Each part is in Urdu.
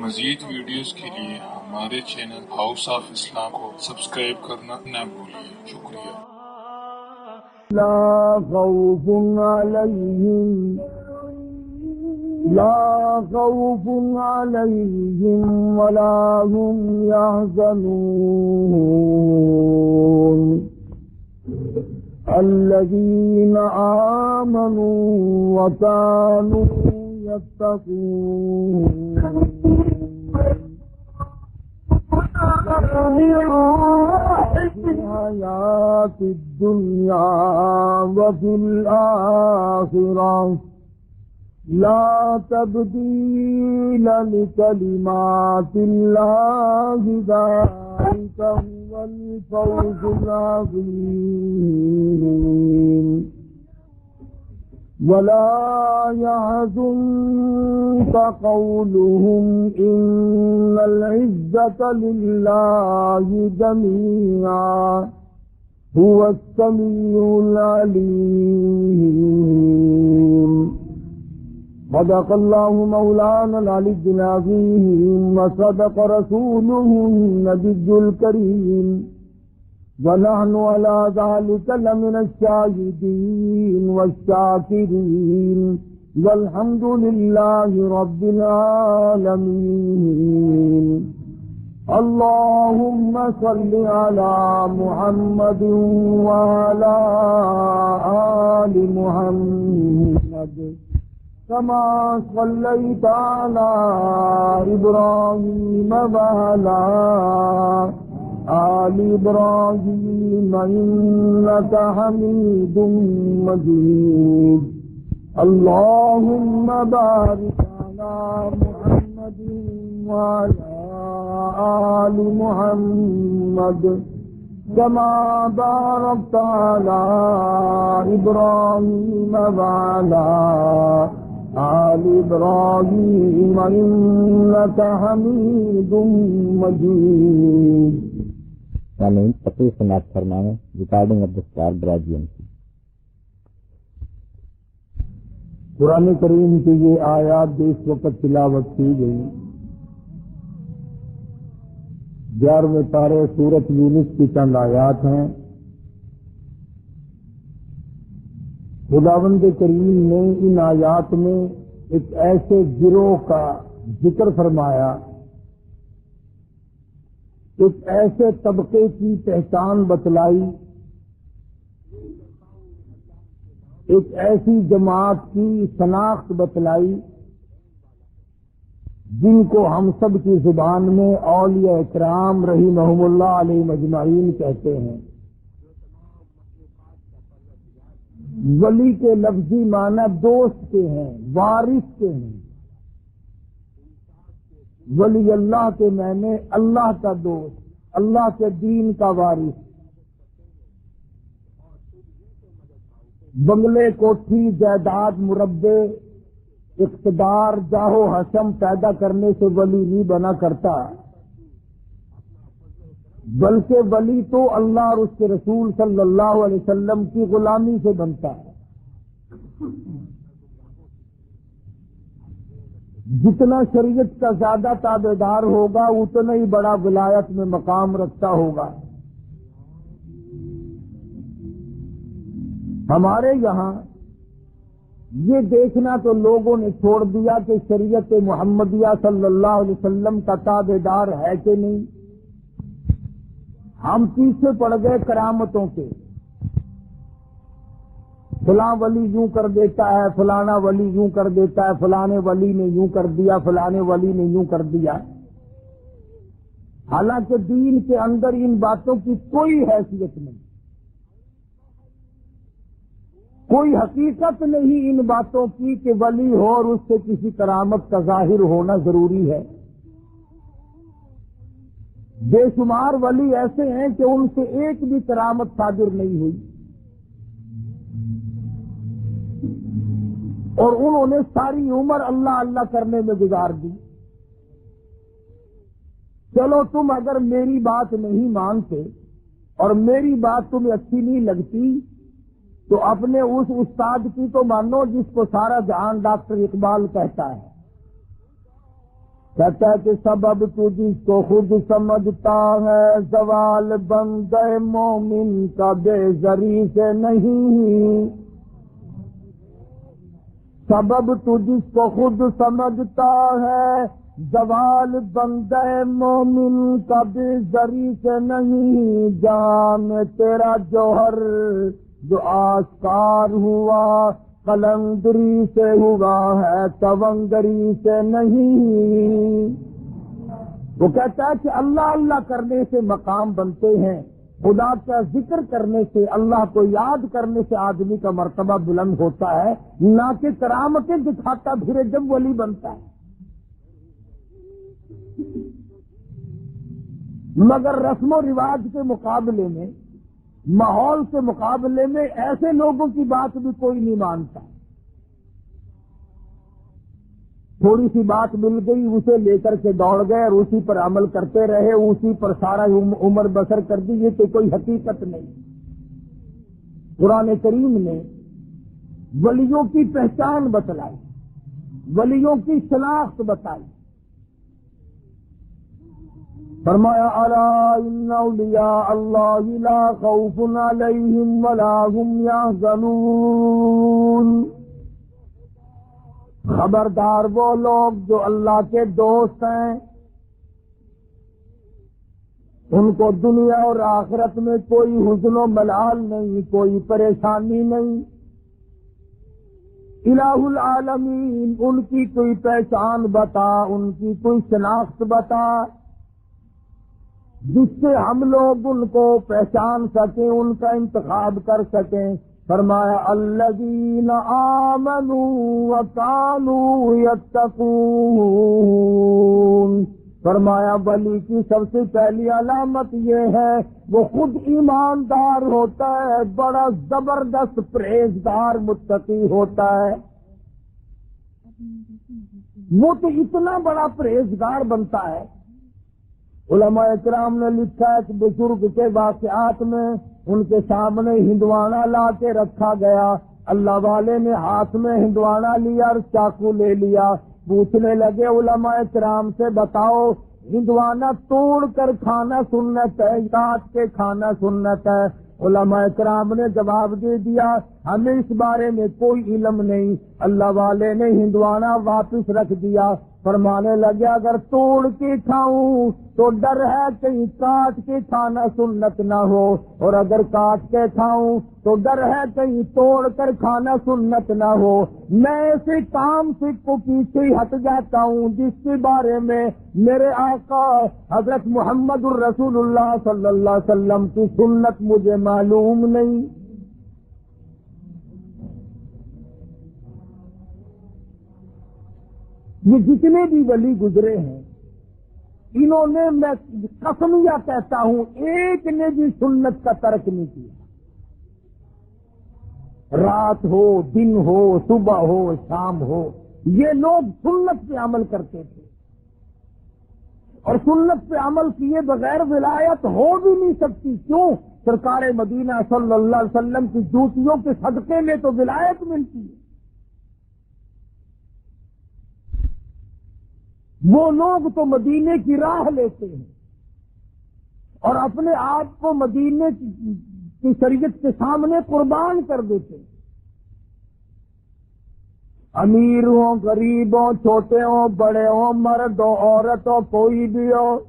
مزید ویڈیوز کے لیے ہمارے چینل ہاؤس آف اسلام کو سبسکرائب کرنا نہ بھولیے۔ شکریہ۔ لا خوف عليهم ولا هم يحزنون الذين آمنوا وكانوا يتقون في الحياة الدنيا وفي الآخرة لا تبديل لكلمات الله ذلك هو الفوز العظيم ولا يحزنك قولهم إن العزة لله جميعا هو السميع العليم صدق الله مولانا العلي العظيم وصدق رسوله النبي الكريم ونحن على ذلك لمن الشاهدين والشاكرين والحمد لله رب العالمين اللهم صل على محمد وعلى آل محمد كما صليت على إبراهيم وعلى آل إبراهيم إنك حميد مجيد اللهم بارك على محمد وعلى آل محمد كما باركت على إبراهيم وعلى آل إبراهيم إنك حميد مجيد۔ سامعین تقریر سماعت فرمائیں ریکارڈنگ آف دا اسٹار براڈین کی۔ قرآن کریم کی یہ آیات جو اس وقت تلاوت کی گئی 11ویں پارے سورۃ یونس کی چند آیات ہیں۔ خداوند کریم نے ان آیات میں ایک ایسے گروہ کا ذکر فرمایا، ایک ایسے طبقے کی پہچان بتلائی، ایک ایسی جماعت کی شناخت بتلائی جن کو ہم سب کی زبان میں اولیاء اکرام رحمہم اللہ علیہ مجمعین کہتے ہیں۔ ولی کے لفظی معنی دوست کے ہیں، وارث کے ہیں۔ ولی اللہ کے معنی اللہ کا دوست، اللہ کے دین کا وارث۔ بنگلے، کوٹھی، جائیداد، مربع، اقتدار، جاہ و حشم پیدا کرنے سے ولی نہیں بنا کرتا، بلکہ ولی تو اللہ اور اس کے رسول صلی اللہ علیہ وسلم کی غلامی سے بنتا ہے۔ جتنا شریعت کا زیادہ تابعدار ہوگا اتنا ہی بڑا ولایت میں مقام رکھتا ہوگا۔ ہمارے یہاں یہ دیکھنا تو لوگوں نے چھوڑ دیا کہ شریعت محمدیہ صلی اللہ علیہ وسلم کا تابعدار ہے کہ نہیں۔ ہم پیچھے پڑ گئے کرامتوں کے، فلاں ولی یوں کر دیتا ہے، فلانا ولی یوں کر دیتا ہے، فلانے ولی نے یوں کر دیا، فلانے ولی نے یوں کر دیا۔ حالانکہ دین کے اندر ان باتوں کی کوئی حیثیت نہیں، کوئی حقیقت نہیں ان باتوں کی کہ ولی ہو اور اس سے کسی کرامت کا ظاہر ہونا ضروری ہے۔ بے شمار ولی ایسے ہیں کہ ان سے ایک بھی کرامت صادر نہیں ہوئی، اور انہوں نے ساری عمر اللہ اللہ کرنے میں گزار دی۔ چلو تم اگر میری بات نہیں مانتے اور میری بات تمہیں اچھی نہیں لگتی تو اپنے اس استاد کی تو مانو جس کو سارا جہان ڈاکٹر اقبال کہتا ہے۔ کہتا ہے کہ سبب تو جس کو خود سمجھتا ہے زوال بندے مومن کا بے زری سے نہیں، سبب تو جس کو خود سمجھتا ہے زوال بندے مومن کا بے زری سے نہیں، جان تیرا جوہر جو آشکار ہوا قلندری سے ہوا ہے تونگری سے نہیں۔ وہ کہتا ہے کہ اللہ اللہ کرنے سے مقام بنتے ہیں، خدا کا ذکر کرنے سے، اللہ کو یاد کرنے سے آدمی کا مرتبہ بلند ہوتا ہے، نہ کہ کرامتیں دکھاتا پھرے جب ولی بنتا ہے۔ مگر رسم و رواج کے مقابلے میں، ماحول کے مقابلے میں ایسے لوگوں کی بات بھی کوئی نہیں مانتا۔ تھوڑی سی بات مل گئی، اسے لے کر کے دوڑ گئے اور اسی پر عمل کرتے رہے، اسی پر سارا عمر بسر کر دی، یہ تو کوئی حقیقت نہیں۔ قرآن کریم نے ولیوں کی پہچان بتلائی، ولیوں کی شناخت بتائی۔ فرمایا الا ان اولیاء اللہ لا خوف علیہم ولا هم یحزنون، خبردار وہ لوگ جو اللہ کے دوست ہیں، ان کو دنیا اور آخرت میں کوئی حزن و ملال نہیں، کوئی پریشانی نہیں۔ الہ العالمین، ان کی کوئی پہچان بتا، ان کی کوئی شناخت بتا جس سے ہم لوگ ان کو پہچان سکیں، ان کا انتخاب کر سکیں۔ فرمایا الذین آمنوا وکانوا یتقون، فرمایا ولی کی سب سے پہلی علامت یہ ہے وہ خود ایماندار ہوتا ہے، بڑا زبردست پرہیزگار متقی ہوتا ہے۔ وہ تو اتنا بڑا پرہیزگار بنتا ہے، علماء اکرام نے لکھا ہے کہ بزرگ کے واقعات میں ان کے سامنے ہندوانا لا کے رکھا گیا، اللہ والے نے ہاتھ میں ہندوانا لیا اور چاقو لے لیا، پوچھنے لگے علماء اکرام سے بتاؤ ہندوانا توڑ کر کھانا سنت ہے، کاٹ کے کھانا سنت ہے؟ علماء اکرام نے جواب دے دیا ہمیں اس بارے میں کوئی علم نہیں۔ اللہ والے نے ہندوانا واپس رکھ دیا، فرمانے لگے اگر توڑ کے کھاؤں تو ڈر ہے کہیں کاٹ کے کھانا سنت نہ ہو، اور اگر کاٹ کے کھاؤں تو ڈر ہے کہیں توڑ کر کھانا سنت نہ ہو۔ میں ایسے کام سے کو پیچھے ہٹ جاتا ہوں جس کے بارے میں میرے آقا حضرت محمد الرسول اللہ صلی اللہ علیہ وسلم کی سنت مجھے معلوم نہیں۔ یہ جتنے بھی ولی گزرے ہیں انہوں نے، میں قسمیہ کہتا ہوں، ایک نے بھی سنت کا ترک نہیں کیا۔ رات ہو، دن ہو، صبح ہو، شام ہو، یہ لوگ سنت پہ عمل کرتے تھے، اور سنت پہ عمل کیے بغیر ولایت ہو بھی نہیں سکتی۔ کیوں؟ سرکار مدینہ صلی اللہ علیہ وسلم کی جوتیوں کے صدقے میں تو ولایت ملتی ہے۔ وہ لوگ تو مدینے کی راہ لیتے ہیں اور اپنے آپ کو مدینے کی شریعت کے سامنے قربان کر دیتے ہیں۔ امیر ہوں، غریب ہوں، چھوٹے ہوں، بڑے ہوں، مرد ہو، عورت ہو، کوئی بھی ہو،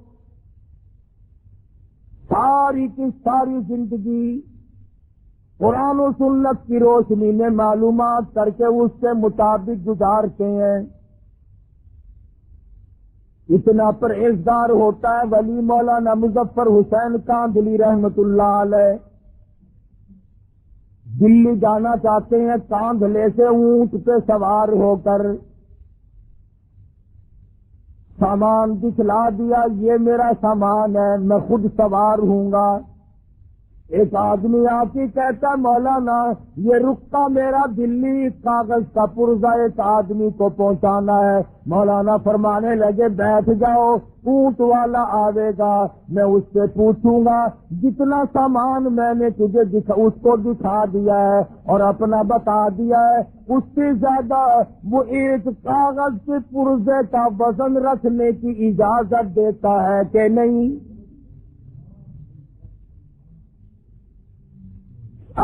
ساری کی ساری زندگی قرآن و سنت کی روشنی میں معلومات کر کے اس کے مطابق گزارتے ہیں۔ اتنا پرہیزگار ہوتا ہے ولی مولانا مظفر حسین کاندھلی رحمت اللہ علیہ، دلی جانا چاہتے ہیں، کاندھلے سے اونٹ پہ سوار ہو کر سامان دکھلا دیا، یہ میرا سامان ہے، میں خود سوار ہوں گا۔ ایک آدمی آتی کہتا مولانا یہ رکتا میرا دلی کاغذ کا پرزہ ایک آدمی کو پہنچانا ہے. مولانا فرمانے لگے بیٹھ جاؤ, اونٹ والا آئے گا, میں اس سے پوچھوں گا جتنا سامان میں نے تجھے اس کو دکھا دیا ہے اور اپنا بتا دیا ہے اس سے زیادہ وہ ایک کاغذ کے پرزے کا وزن رکھنے کی اجازت دیتا ہے کہ نہیں.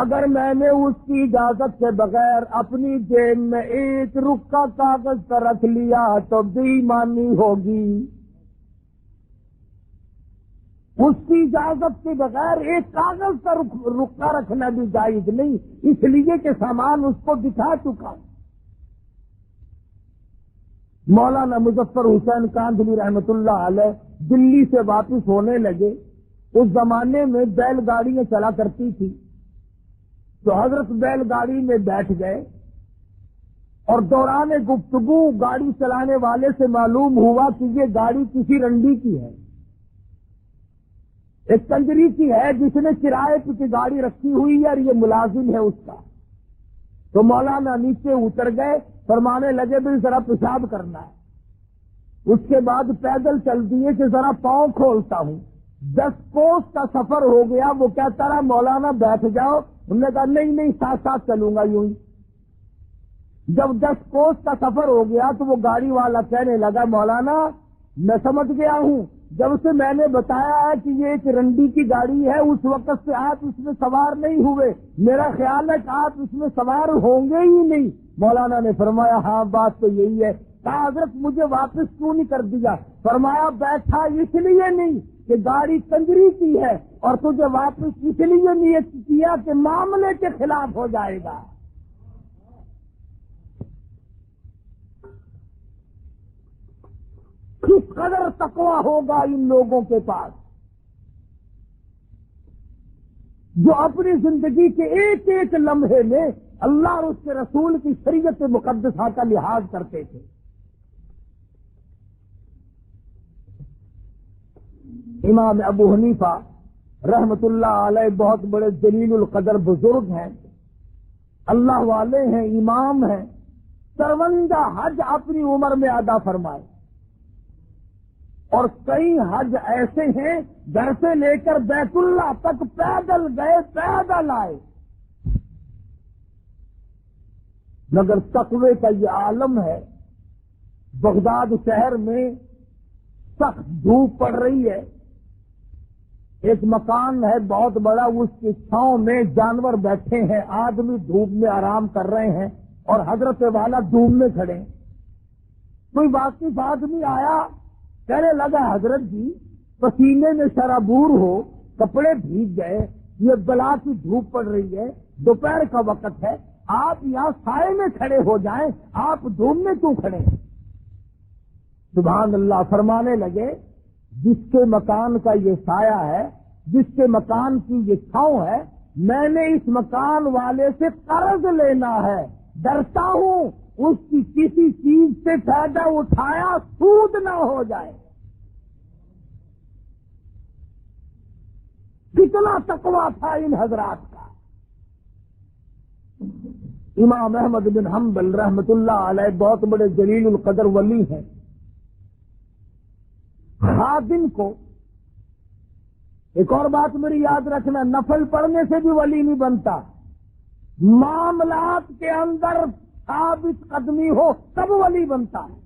اگر میں نے اس کی اجازت کے بغیر اپنی جیب میں ایک رکا کاغذ پر رکھ لیا تو بے ایمانی ہوگی. اس کی اجازت کے بغیر ایک کاغذ پر رکا رکھنا بھی جائز نہیں, اس لیے کہ سامان اس کو دکھا چکا. مولانا مظفر حسین کاندھلی رحمت اللہ علیہ دلی سے واپس ہونے لگے. اس زمانے میں بیل گاڑیاں چلا کرتی تھی تو حضرت بیل گاڑی میں بیٹھ گئے اور دوران گفتگو گاڑی چلانے والے سے معلوم ہوا کہ یہ گاڑی کسی رنڈی کی ہے, ایک کنجری کی ہے جس نے کرائے کی گاڑی رکھی ہوئی ہے اور یہ ملازم ہے اس کا. تو مولانا نیچے اتر گئے, فرمانے لگے بھی ذرا پیشاب کرنا ہے. اس کے بعد پیدل چل دیے کہ ذرا پاؤں کھولتا ہوں. 10 کوس کا سفر ہو گیا. وہ کہتا رہا مولانا بیٹھ جاؤ. انہوں نے کہا نہیں ساتھ ساتھ چلوں گا یوں ہی. جب 10 کوس کا سفر ہو گیا تو وہ گاڑی والا کہنے لگا مولانا میں سمجھ گیا ہوں, جب سے میں نے بتایا ہے کہ یہ ایک رنڈی کی گاڑی ہے اس وقت سے آپ اس میں سوار نہیں ہوئے, میرا خیال ہے کہ آپ اس میں سوار ہوں گے ہی نہیں. مولانا نے فرمایا ہاں بات تو یہی ہے. کہا حضرت مجھے واپس کیوں نہیں کر دیا؟ فرمایا بیٹھا اس لیے نہیں کہ گاڑی کنجری کی ہے اور تجھے واپس اس لیے نیت کیا کہ معاملے کے خلاف ہو جائے گا. کس قدر تقویٰ ہوگا ان لوگوں کے پاس جو اپنی زندگی کے ایک ایک لمحے میں اللہ اور اس کے رسول کی شریعت مقدسہ کا لحاظ کرتے تھے. امام ابو حنیفہ رحمت اللہ علیہ بہت بڑے جلیل القدر بزرگ ہیں, اللہ والے ہیں, امام ہیں. 53 حج اپنی عمر میں ادا فرمائے اور کئی حج ایسے ہیں گھر سے لے کر بیت اللہ تک پیدل گئے, پیدل آئے. مگر تقوی کا یہ عالم ہے. بغداد شہر میں سخت دھوپ پڑ رہی ہے. ایک مکان ہے بہت بڑا, اس کی چھاؤں میں جانور بیٹھے ہیں, آدمی دھوپ میں آرام کر رہے ہیں اور حضرت والا دھوپ میں کھڑے ہیں. کوئی واقف آدمی آیا, کہنے لگا حضرت جی پسینے میں شرابور ہو, کپڑے بھیگ گئے, یہ بلا کی دھوپ پڑ رہی ہے, دوپہر کا وقت ہے, آپ یہاں سائے میں کھڑے ہو جائیں, آپ دھوپ میں کیوں کھڑے ہیں؟ سبحان اللہ. فرمانے لگے جس کے مکان کا یہ سایہ ہے, جس کے مکان کی یہ چھاؤں ہے, میں نے اس مکان والے سے قرض لینا ہے, ڈرتا ہوں اس کی کسی چیز سے فائدہ اٹھایا سود نہ ہو جائے. کتنا تقویٰ تھا ان حضرات کا. امام احمد بن حنبل رحمت اللہ علیہ بہت بڑے جلیل القدر ولی ہیں. خادم کو ایک اور بات میری یاد رکھنا, نفل پڑھنے سے بھی ولی نہیں بنتا, معاملات کے اندر ثابت قدمی ہو تب ولی بنتا ہے.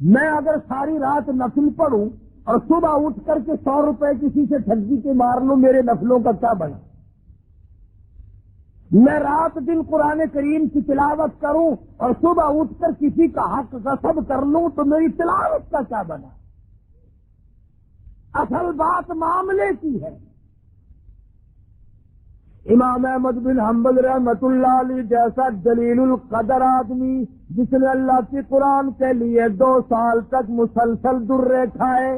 میں اگر ساری رات نفل پڑھوں اور صبح اٹھ کر کے 100 روپے کسی سے ٹھگی کے مار لوں, میرے نفلوں کا کیا بنا؟ میں رات دن قرآن کریم کی تلاوت کروں اور صبح اٹھ کر کسی کا حق غصب کر لوں تو میری تلاوت کا کیا بنا؟ اصل بات معاملے کی ہے. امام احمد بن حنبل رحمت اللہ علیہ جیسا جلیل القدر آدمی جس نے اللہ کی قرآن کے لیے 2 سال تک مسلسل درے کھائے,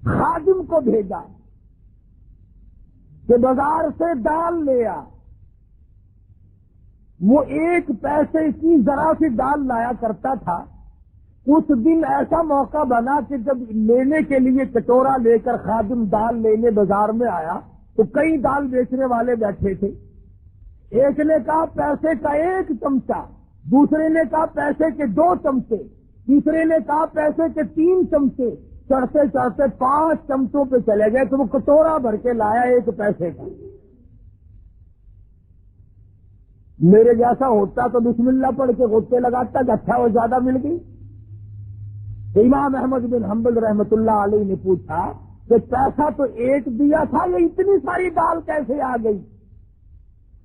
خادم کو بھیجا کہ بازار سے دال لے آ. وہ 1 پیسے کی ذرا سی دال لایا کرتا تھا, اس دن ایسا موقع بنا کہ جب لینے کے لیے کٹورا لے کر خادم دال لینے بازار میں آیا تو کئی دال بیچنے والے بیٹھے تھے. ایک نے کہا پیسے کا 1 چمچہ، دوسرے نے کہا پیسے کے 2 چمچے، تیسرے نے کہا پیسے کے 3 چمچے. چڑھتے چڑھتے 5 چمچوں پہ چلے گئے تو وہ کٹورا بھر کے لایا 1 پیسے کا. میرے جیسا ہوتا تو بسم اللہ پڑھ کے غصے لگاتا کہ اچھا وہ زیادہ مل گئی. امام احمد بن حنبل رحمت اللہ علیہ نے پوچھا کہ پیسہ تو 1 دیا تھا، یہ اتنی ساری دال کیسے آ گئی؟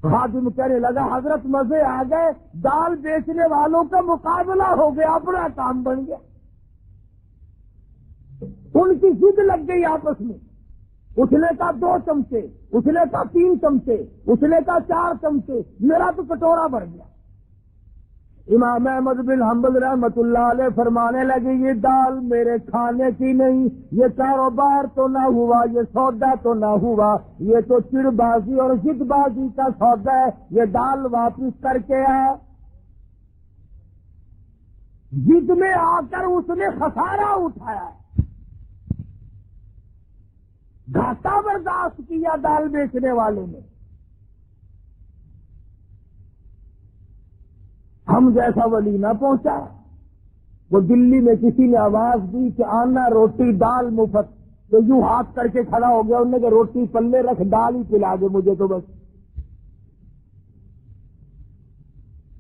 خادم کہنے لگا حضرت مزے آ گئے، دال بیچنے والوں کا مقابلہ ہو گیا، اپنا کام بن گیا. ان کی ضد لگ گئی آپس میں. اس نے کہا 2 چمچے، اس نے کہا 3 چمچے، اس نے کہا 4 چمچے، میرا تو کٹورا بھر گیا. امام احمد بن حنبل رحمت اللہ علیہ فرمانے لگے یہ دال میرے کھانے کی نہیں، یہ کاروبار تو نہ ہوا، یہ سودا تو نہ ہوا، یہ تو چڑ بازی اور ضد بازی کا سودا ہے. یہ دال واپس کر کے آ. ضد میں آ کر اس نے خسارہ اٹھایا، گھاٹا برداشت کیا دال بیچنے والے نے. ہم جیسا ولی نہ پہنچا. وہ دلی میں کسی نے آواز دی کہ آنا روٹی دال مفت، تو یوں ہاتھ کر کے کھڑا ہو گیا. انہوں نے کہ روٹی پلے رکھ، دال ہی پلا دے مجھے تو بس.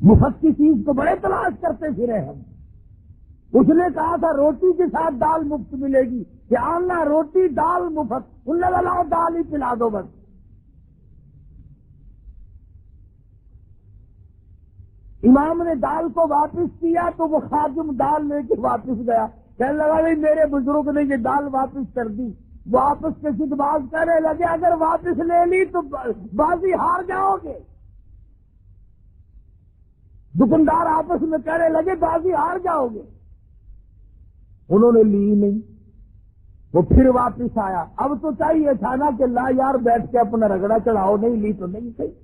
مفت کی چیز کو بڑے تلاش کرتے پھرے ہم. اس نے کہا تھا روٹی کے ساتھ دال مفت ملے گی، کہ آنا روٹی دال مفت. ان نے لاؤ دال ہی پلا دو بس. امام نے دال کو واپس کیا تو وہ خادم دال لے کے واپس گیا. کہنے لگا بھائی میرے بزرگ نے یہ دال واپس کر دی. وہ آپس کے ضد باز کرنے لگے اگر واپس لے لی تو بازی ہار جاؤ گے. دکاندار آپس میں کہنے لگے بازی ہار جاؤ گے. انہوں نے لی نہیں. وہ پھر واپس آیا. اب تو چاہیے تھا نا کہ لا یار بیٹھ کے اپنا رگڑا چڑھاؤ، نہیں لی تو نہیں صحیح.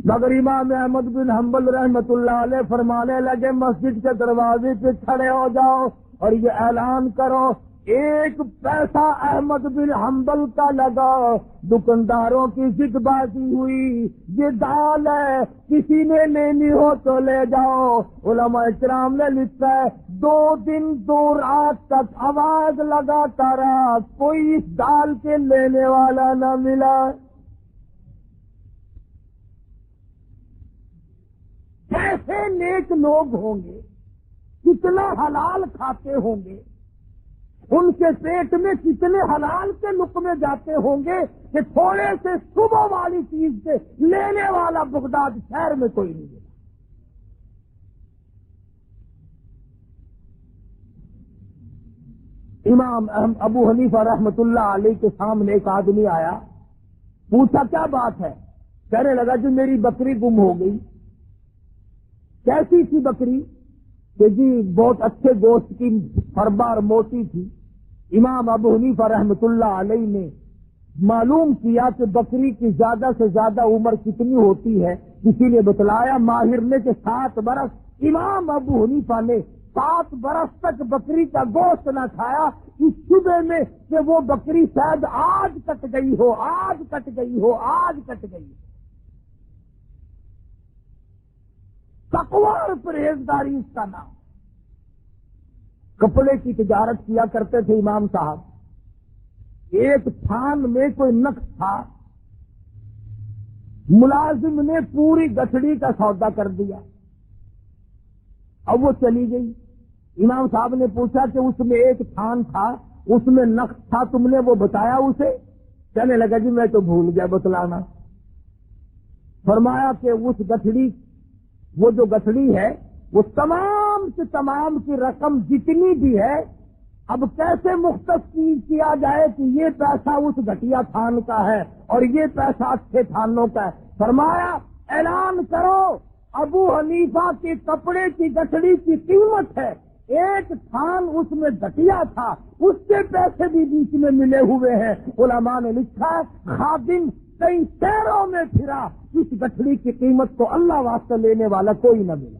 مگر امام احمد بن حنبل رحمت اللہ علیہ فرمانے لگے مسجد کے دروازے پہ کھڑے ہو جاؤ اور یہ اعلان کرو 1 پیسہ احمد بن حنبل کا لگا. دکانداروں کی ضد بازی ہوئی، یہ دال ہے کسی نے لینی ہو تو لے جاؤ. علماء کرام نے لکھا ہے 2 دن 2 رات تک آواز لگاتا رہا، کوئی اس دال کے لینے والا نہ ملا. کیسے نیک لوگ ہوں گے، کتنا حلال کھاتے ہوں گے، ان کے پیٹ میں کتنے حلال کے لقمے جاتے ہوں گے کہ تھوڑے سے صبح والی چیز سے لینے والا بغداد شہر میں کوئی نہیں ملا. امام ابو حنیفہ رحمت اللہ علیہ کے سامنے ایک آدمی آیا، پوچھا کیا بات ہے؟ کہنے لگا جو میری بکری گم ہو گئی. کیسی تھی بکری؟ کہ جی بہت اچھے گوشت کی، فربار موٹی تھی. امام ابو حنیفہ رحمت اللہ علیہ نے معلوم کیا کہ بکری کی زیادہ سے زیادہ عمر کتنی ہوتی ہے. کسی نے بتلایا ماہر نے کہ 7 برس. امام ابو حنیفہ نے 7 برس تک بکری کا گوشت نہ کھایا اس شبے میں کہ وہ بکری شاید آج کٹ گئی ہو، آج کٹ گئی ہو، آج کٹ گئی ہو. تقوی اور پرہیزگاری اس کا نام. کپڑے کی تجارت کیا کرتے تھے امام صاحب. ایک تھان میں کوئی نقص تھا، ملازم نے پوری گٹھڑی کا سودا کر دیا. اب وہ چلی گئی. امام صاحب نے پوچھا کہ اس میں ایک تھان تھا، اس میں نقص تھا، تم نے وہ بتایا اسے؟ کہنے لگا جی میں تو بھول گیا بتلانا. فرمایا کہ اس گٹھڑی، وہ جو گٹھڑی ہے وہ تمام سے تمام کی رقم جتنی بھی ہے اب کیسے مختص کیا جائے کہ یہ پیسہ اس گھٹیا تھان کا ہے اور یہ پیسہ اچھے تھانوں کا ہے. فرمایا اعلان کرو ابو حنیفہ کے کپڑے کی گٹھڑی کی قیمت ہے، ایک تھان اس میں گھٹیا تھا، اس کے پیسے بھی بیچ میں ملے ہوئے ہیں. علماء نے لکھا ہے خادم کئی شہروں میں پھرا، اس گٹھڑی کی قیمت کو اللہ واسطے لینے والا کوئی نہ ملا.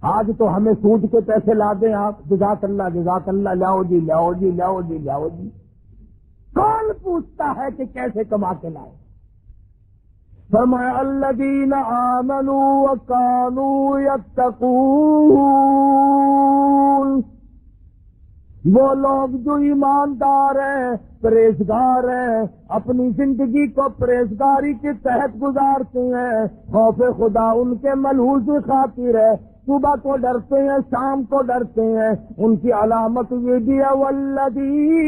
آج تو ہمیں سود کے پیسے لا دیں آپ، جزاک اللہ، لاؤ جی لاؤ جی لاؤ جی لاؤ جی. کون پوچھتا ہے کہ کیسے کما کے لائے؟ فرمایا الذین آمنوا وکانوا یتقون، وہ لوگ جو ایماندار ہیں، پرہیزگار ہیں، اپنی زندگی کو پرہیزگاری کے تحت گزارتے ہیں، خوف خدا ان کے ملحوظ خاطر ہے، صبح کو ڈرتے ہیں، شام کو ڈرتے ہیں. ان کی علامت یہ بھی ہے والذین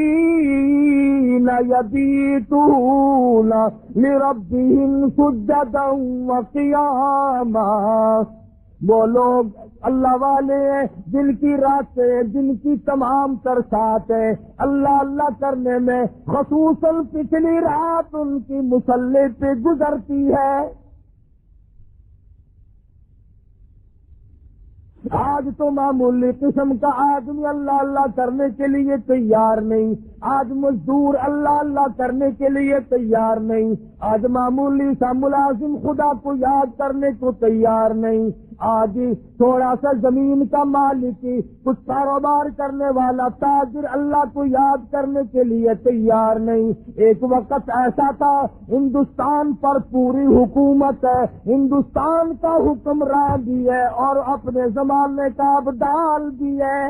یبیتون لربہم سجدا وقیاما، وہ لوگ اللہ والے ہیں جن کی راتیں، جن کی تمام تر ساتیں اللہ اللہ کرنے میں، خصوصاً پچھلی رات ان کی مصلی پہ گزرتی ہے. آج تو معمولی قسم کا آدمی اللہ اللہ کرنے کے لیے تیار نہیں، آج مزدور اللہ اللہ کرنے کے لیے تیار نہیں، آج معمولی سا ملازم خدا کو یاد کرنے کو تیار نہیں، آج تھوڑا سا زمین کا مالک، کچھ کاروبار کرنے والا تاجر اللہ کو یاد کرنے کے لیے تیار نہیں. ایک وقت ایسا تھا ہندوستان پر پوری حکومت ہے، ہندوستان کا حکمراں بھی ہے اور اپنے زمانے کا ابدال بھی ہے.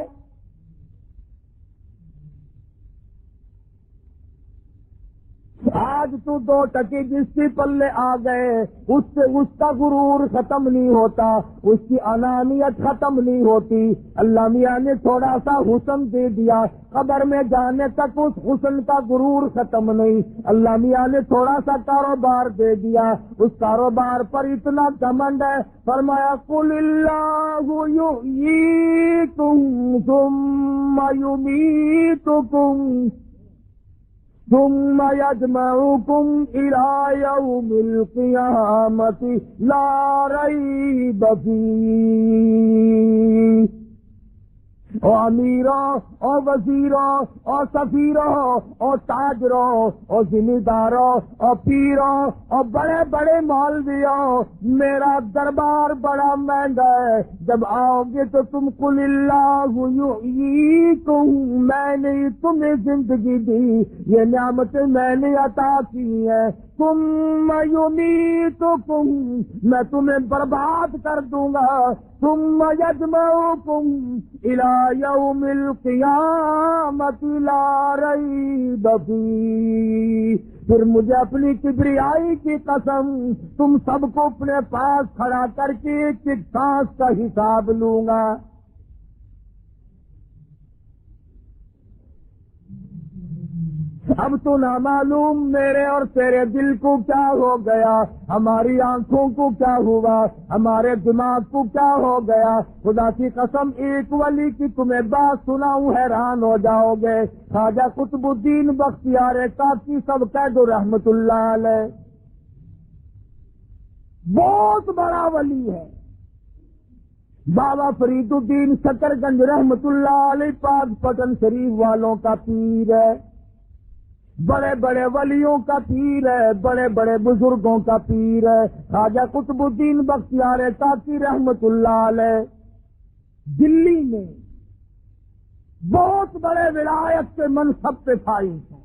آج تو 2 ٹکے جس کے پلے آ گئے، اس کا غرور ختم نہیں ہوتا، اس کی انانیت ختم نہیں ہوتی. اللہ میاں نے تھوڑا سا حسن دے دیا، قبر میں جانے تک اس حسن کا غرور ختم نہیں. اللہ میاں نے تھوڑا سا کاروبار دے دیا، اس کاروبار پر اتنا گھمنڈ ہے. فرمایا قل اللہ یحییکم ثم یمیتکم ثم یجمعکم الی یوم القیامۃ لا ریب فیہ. او امیروں اور وزیروں اور سفیروں اور تاجروں اور ذمہ داروں اور پیروں اور بڑے بڑے مولویوں، میرا دربار بڑا مہنگا ہے. جب آؤ گے تو تم قل اللہ یحییکم، میں نے تمہیں زندگی دی، یہ نعمتیں میں نے عطا کی ہیں. ثم یمیتکم، میں تمہیں برباد کر دوں گا. ثم یجمعکم الی یوم القیامۃ لا ریب فیہ. پھر مجھے اپنی کبریائی کی قسم تم سب کو اپنے پاس کھڑا کر کے ایک ایک سانس کا حساب لوں گا. اب تو نہ معلوم میرے اور تیرے دل کو کیا ہو گیا، ہماری آنکھوں کو کیا ہوا، ہمارے دماغ کو کیا ہو گیا. خدا کی قسم ایک ولی کی تمہیں بات سناؤں حیران ہو جاؤ گے. خواجہ قطب الدین بختیار کاکی سب کہہ دو رحمت اللہ علیہ، بہت بڑا ولی ہے. بابا فرید الدین شکرگنج رحمت اللہ علیہ پاک پٹن شریف والوں کا پیر ہے، بڑے بڑے ولیوں کا پیر ہے، بڑے بڑے بزرگوں کا پیر ہے. خواجہ قطب الدین بختیار کاکی رحمت اللہ علیہ دلی میں بہت بڑے ولایت کے منصب پہ فائز ہیں.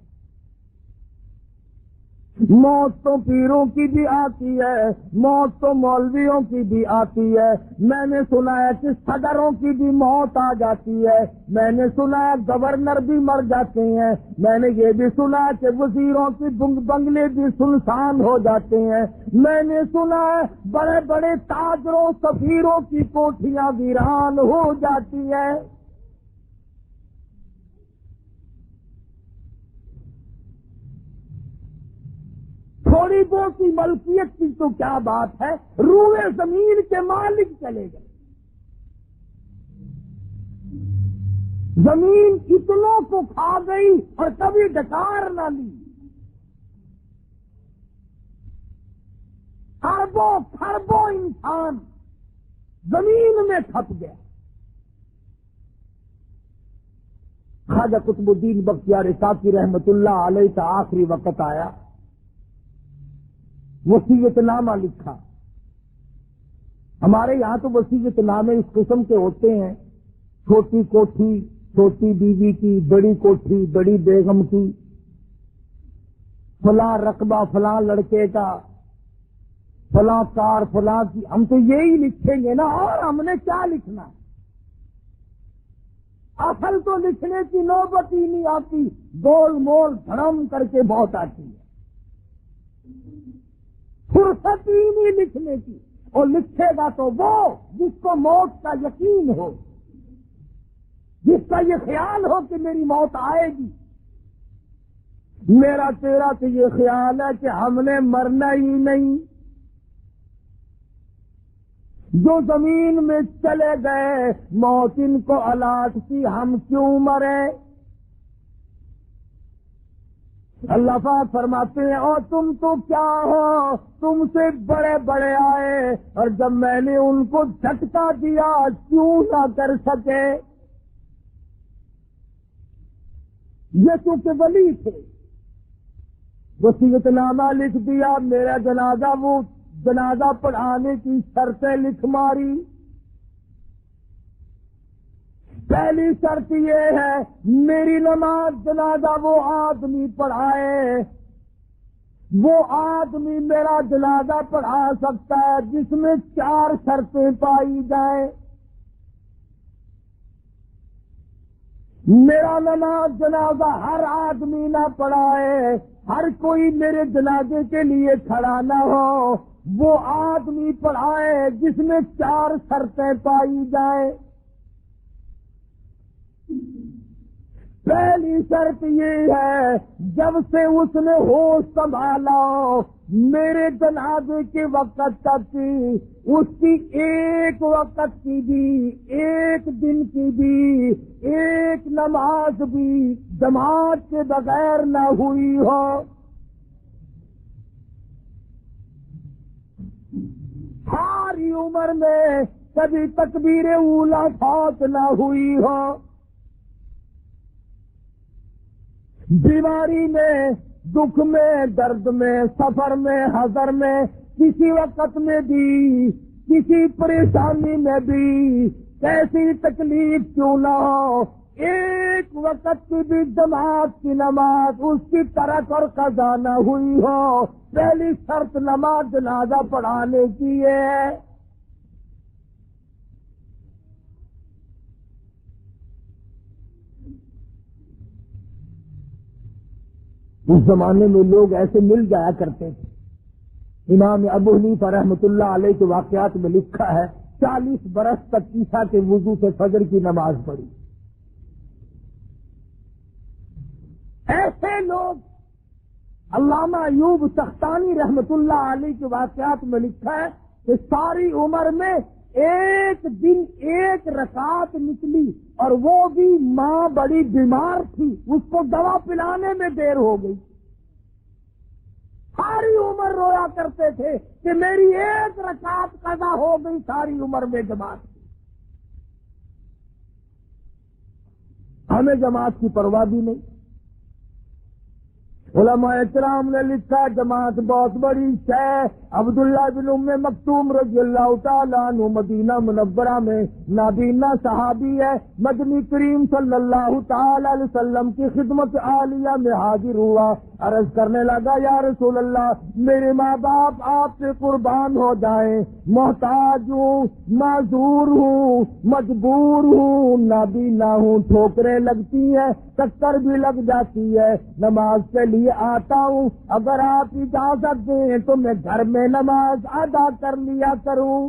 موت تو پیروں کی بھی آتی ہے، موت تو مولویوں کی بھی آتی ہے. میں نے سنا ہے کہ صدروں کی بھی موت آ جاتی ہے، میں نے سنا ہے گورنر بھی مر جاتے ہیں، میں نے یہ بھی سنا ہے کہ وزیروں کی بنگلے بھی سنسان ہو جاتے ہیں، میں نے سنا ہے بڑے بڑے تاجروں سفیروں کی کوٹھیاں ویران ہو جاتی ہیں. تھوڑی بہت کی ملکیت کی تو کیا بات ہے، روئے زمین کے مالک چلے گئے. زمین اتنوں کو کھا گئی اور کبھی ڈکار نہ لی. اربوں خربوں انسان زمین میں کھپ گیا. خواجہ قطب الدین بختیار کاکی رحمت اللہ علیہ کا آخری وقت آیا، وصیت نامہ لکھا. ہمارے یہاں تو وصیت نامے اس قسم کے ہوتے ہیں، چھوٹی کوٹھی چھوٹی بیوی کی، بڑی کوٹھی بڑی بیگم کی، فلاں رقبہ فلاں لڑکے کا، فلاں کار فلاں کی. ہم تو یہی لکھیں گے نا، اور ہم نے کیا لکھنا ہے؟ اصل تو لکھنے کی نوبت ہی نہیں آتی، گول مول دھڑم کر کے بہت آتی ہے، فرصت ہی نہیں لکھنے کی. اور لکھے گا تو وہ جس کو موت کا یقین ہو، جس کا یہ خیال ہو کہ میری موت آئے گی. میرا تیرا تو یہ خیال ہے کہ ہم نے مرنا ہی نہیں، جو زمین میں چلے گئے موت ان کو الاٹ کی، ہم کیوں مرے؟ اللہ پاک فرماتے ہیں اور تم تو کیا ہو، تم سے بڑے بڑے آئے اور جب میں نے ان کو جھٹکا دیا کیوں نہ کر سکے؟ یہ چونکہ ولی تھے، وصیت نامہ لکھ دیا، میرا جنازہ، وہ جنازہ پڑھانے کی شرطیں لکھ ماری. پہلی شرط یہ ہے میری نماز جنازہ وہ آدمی پڑھائے، وہ آدمی میرا جنازہ پڑھا سکتا ہے جس میں 4 شرطیں پائی جائیں. میرا نماز جنازہ ہر آدمی نہ پڑھائے، ہر کوئی میرے جنازے کے لیے کھڑا نہ ہو، وہ آدمی پڑھائے جس میں 4 شرطیں پائی جائیں. پہلی شرط یہ ہے جب سے اس نے ہوش سنبھالا میرے جنازے کے وقت تک اس کی ایک وقت کی بھی، ایک دن کی بھی، ایک نماز بھی جماعت کے بغیر نہ ہوئی ہو. ساری عمر میں کبھی تکبیر اولا فوت نہ ہوئی ہو. بیماری میں، دکھ میں، درد میں، سفر میں، حضر میں، کسی وقت میں بھی، کسی پریشانی میں بھی، کیسی تکلیف کیوں نہ ہو، ایک وقت کی بھی جماعت کی نماز اس کی ترک اور قضا نہ ہوئی ہو. پہلی شرط نماز جنازہ پڑھانے کی ہے. اس زمانے میں لوگ ایسے مل جایا کرتے تھے. امام ابو حنیفہ رحمۃ اللہ علیہ کے واقعات میں لکھا ہے 40 برس تک عیسیٰ کے وضو سے فجر کی نماز پڑھی. ایسے لوگ، علامہ ایوب سختانی رحمۃ اللہ علیہ کے واقعات میں لکھا ہے کہ ساری عمر میں ایک دن 1 رکعت نکلی اور وہ بھی ماں بڑی بیمار تھی، اس کو دوا پلانے میں دیر ہو گئی. ساری عمر رویا کرتے تھے کہ میری 1 رکعت قضا ہو گئی ساری عمر میں جماعت کی. ہمیں جماعت کی پرواہ بھی نہیں. علماء کرام نے لکھا جماعت بہت بڑی ہے. عبداللہ بن ام مکتوم رضی اللہ تعالیٰ عنہ مدینہ منورہ میں نابینا صحابی ہے، مدنی کریم صلی اللہ تعالی علیہ وسلم کی خدمت عالیہ میں حاضر ہوا. عرض کرنے لگا یا رسول اللہ میرے ماں باپ آپ سے قربان ہو جائیں، محتاج ہوں، معذور ہوں، مجبور ہوں، نابینا ہوں، ٹھوکریں لگتی ہیں، چکر بھی لگ جاتی ہے، نماز کے لیے آتا ہوں، اگر آپ اجازت دیں تو میں گھر میں نماز ادا کر لیا کروں.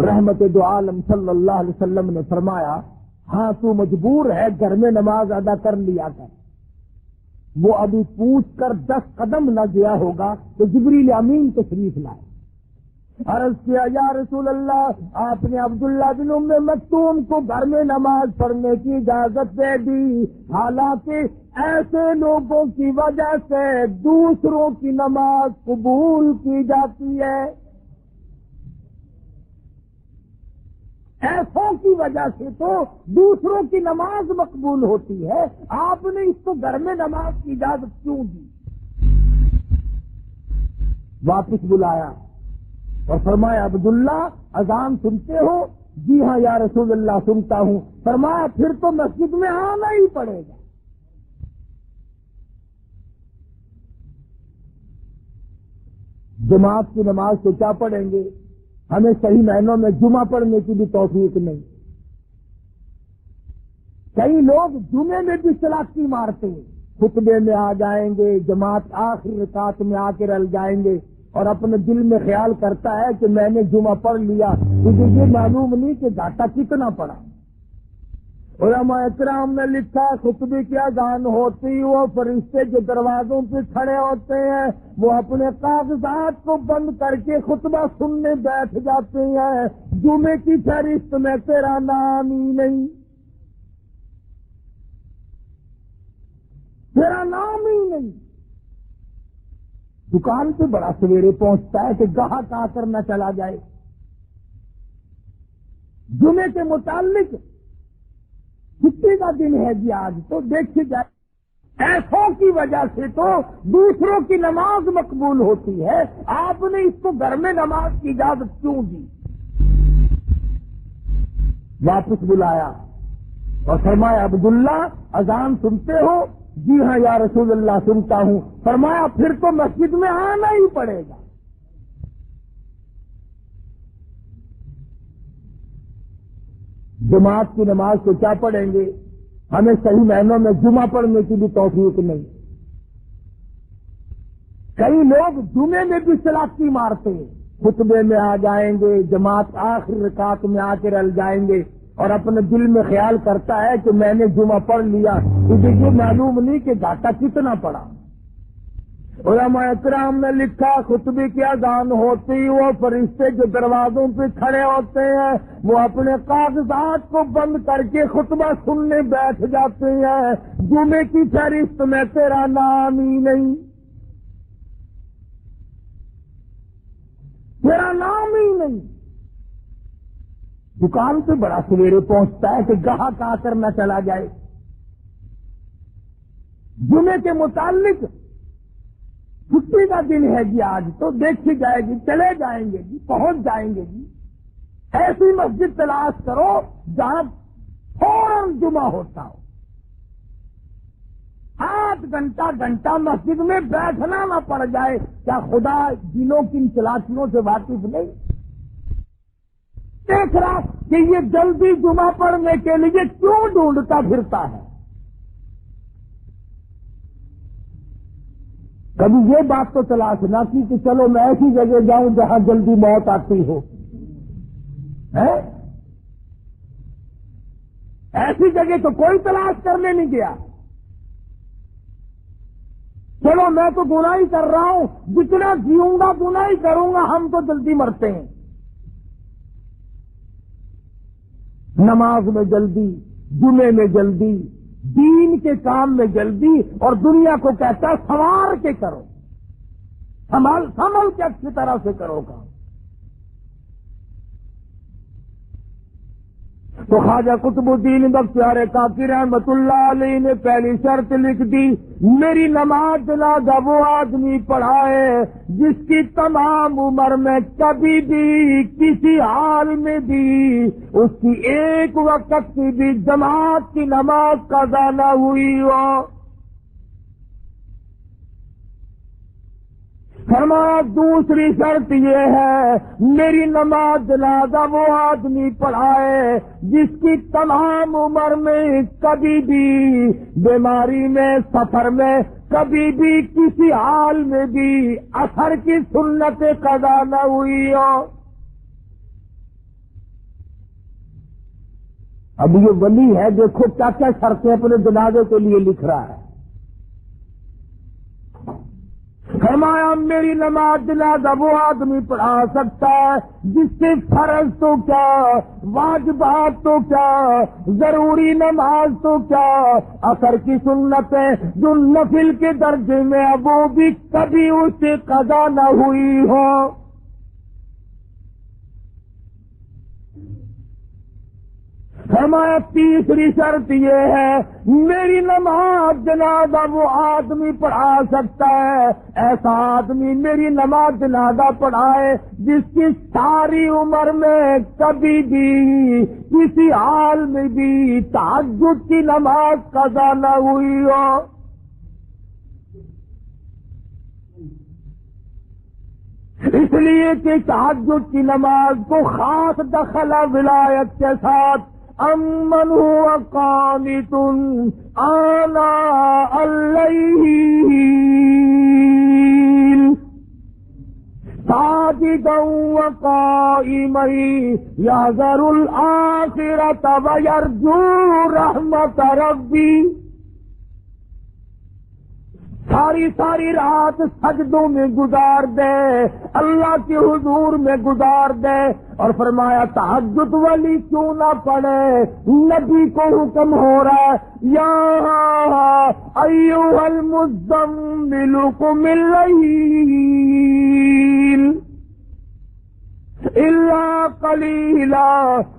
رحمت دو عالم صلی اللہ علیہ وسلم نے فرمایا ہاں تو مجبور ہے گھر میں نماز ادا کر لیا کر. وہ ابھی پوچھ کر 10 قدم نہ گیا ہوگا تو جبریل امین تشریف لائے. عرض کیا یا رسول اللہ آپ نے عبداللہ بن ام مکتوم کو گھر میں نماز پڑھنے کی اجازت دے دی، حالانکہ ایسے لوگوں کی وجہ سے دوسروں کی نماز قبول کی جاتی ہے، ایسوں کی وجہ سے تو دوسروں کی نماز مقبول ہوتی ہے، آپ نے اس کو گھر میں نماز کی اجازت کیوں دی؟ واپس بلایا اور فرمایا عبداللہ اذان سنتے ہو؟ جی ہاں یا رسول اللہ سنتا ہوں۔ فرمایا پھر تو مسجد میں آنا ہی پڑے گا۔ جماعت کی نماز تو کیا پڑھیں گے؟ ہمیں صحیح معنوں میں جمعہ پڑھنے کی بھی توفیق نہیں۔ کئی لوگ جمعے میں بھی چلاکی مارتے ہیں، خطبے میں آ جائیں گے، جماعت آخری رکعت میں آ کے رل جائیں گے اور اپنے دل میں خیال کرتا ہے کہ میں نے جمعہ پڑھ لیا، مجھے یہ معلوم نہیں کہ گھاٹا کتنا پڑا۔ علماء اکرام نے لکھا خطبے کی اذان ہوتی وہ فرشتے جو دروازوں پہ کھڑے ہوتے ہیں وہ اپنے کاغذات کو بند کر کے خطبہ سننے بیٹھ جاتے ہیں، جمعے کی فہرست میں تیرا نام ہی نہیں، تیرا نام ہی نہیں۔ دکان پہ بڑا سویرے پہنچتا ہے کہ گاہک آ کر نہ چلا جائے۔ جمعے کے متعلق چھٹی کا دن ہے جی آج، تو دیکھی جائے ایسوں کی وجہ سے تو دوسروں کی نماز مقبول ہوتی ہے، آپ نے اس کو گھر میں نماز کی اجازت کیوں دی؟ واپس بلایا اور فرمایا عبداللہ اذان سنتے ہو؟ جی ہاں یا رسول اللہ سنتا ہوں۔ فرمایا پھر تو مسجد میں آنا ہی پڑے گا۔ جماعت کی نماز تو کیا پڑھیں گے؟ ہمیں صحیح معنوں میں جمعہ پڑھنے کی بھی توفیق نہیں۔ کئی لوگ جمعے میں بھی چلاکی مارتے ہیں، خطبے میں آ جائیں گے، جماعت آخری رکعت میں آ کے رل جائیں گے اور اپنے دل میں خیال کرتا ہے کہ میں نے جمعہ پڑھ لیا، مجھے یہ معلوم نہیں کہ گھاٹا کتنا پڑا۔ علماء اکرام نے لکھا خطبے کی اذان ہوتی وہ فرشتے جو دروازوں پہ کھڑے ہوتے ہیں وہ اپنے کاغذات کو بند کر کے خطبہ سننے بیٹھ جاتے ہیں، جمعے کی فہرست میں تیرا نام ہی نہیں، تیرا نام ہی نہیں۔ دکان پہ بڑا سویرے پہنچتا ہے کہ گاہک آ کر نہ چلا جائے۔ جمعے کے متعلق چھٹی کا دن ہے جی آج، تو دیکھی جائے گی، چلے جائیں گے جی، پہنچ جائیں گے جی۔ ایسی مسجد تلاش کرو جہاں فوراً جمعہ ہوتا ہو، 8 گھنٹہ مسجد میں بیٹھنا نہ پڑ جائے۔ کیا خدا دنوں کی چلاکیوں سے واقف نہیں؟ دیکھ رہا کہ یہ جلدی جمعہ پڑھنے کے لیے کیوں ڈھونڈتا پھرتا ہے؟ کبھی یہ بات تو تلاش نہ کی کہ چلو میں ایسی جگہ جاؤں جہاں جلدی موت آتی ہو، ایسی جگہ تو کوئی تلاش کرنے نہیں گیا۔ چلو میں تو گناہ ہی کر رہا ہوں، جتنا جیوں گا گناہ ہی کروں گا، ہم تو جلدی مرتے ہیں۔ نماز میں جلدی، جمعے میں جلدی، دین کے کام میں جلدی، اور دنیا کو کہتا ہے سنوار کے کرو، سنبھل کے اچھی طرح سے کرو کام۔ تو خواجہ قطب الدین بختیار کاکی رحمت اللہ علیہ نے پہلی شرط لکھ دی، میری نماز جنازہ وہ آدمی پڑھائے جس کی تمام عمر میں کبھی بھی کسی حال میں بھی اس کی ایک وقت کی بھی جماعت کی نماز قضا نہ ہوئی ہو۔ فرمایا دوسری شرط یہ ہے، میری نماز جنازہ وہ آدمی پڑھائے جس کی تمام عمر میں کبھی بھی بیماری میں، سفر میں، کبھی بھی کسی حال میں بھی اثر کی سنت قضا نہ ہوئی ہو۔ اب یہ ولی ہے، دیکھو کیا کیا شرطیں اپنے جنازے کے لیے لکھ رہا ہے۔ فرمایا میری نماز جنازہ وہ آدمی پڑھا سکتا ہے جس سے فرض تو کیا، واجبات تو کیا، ضروری نماز تو کیا، اثر کی سنتیں جو نفل کے درجے میں اب وہ بھی کبھی اس سے قضا نہ ہوئی ہو۔ فرمایا تیسری شرط یہ ہے میری نماز جنازہ وہ آدمی پڑھا سکتا ہے، ایسا آدمی میری نماز جنازہ پڑھائے جس کی ساری عمر میں کبھی بھی کسی حال میں بھی تہجد کی نماز قضا نہ ہوئی ہو۔ اس لیے کہ تہجد کی نماز کو خاص دخل ولایت کے ساتھ امن هو قانت آناء الليل ساجدا وقائما يحذر الآخرة ويرجو رحمة ربي، ساری رات سجدوں میں گزار دے، اللہ کے حضور میں گزار دے، اور فرمایا تہجد والی کیوں نہ پڑھے، نبی کو حکم ہو رہا ہے یا ایھا المزمل قم اللیل الا قلیلا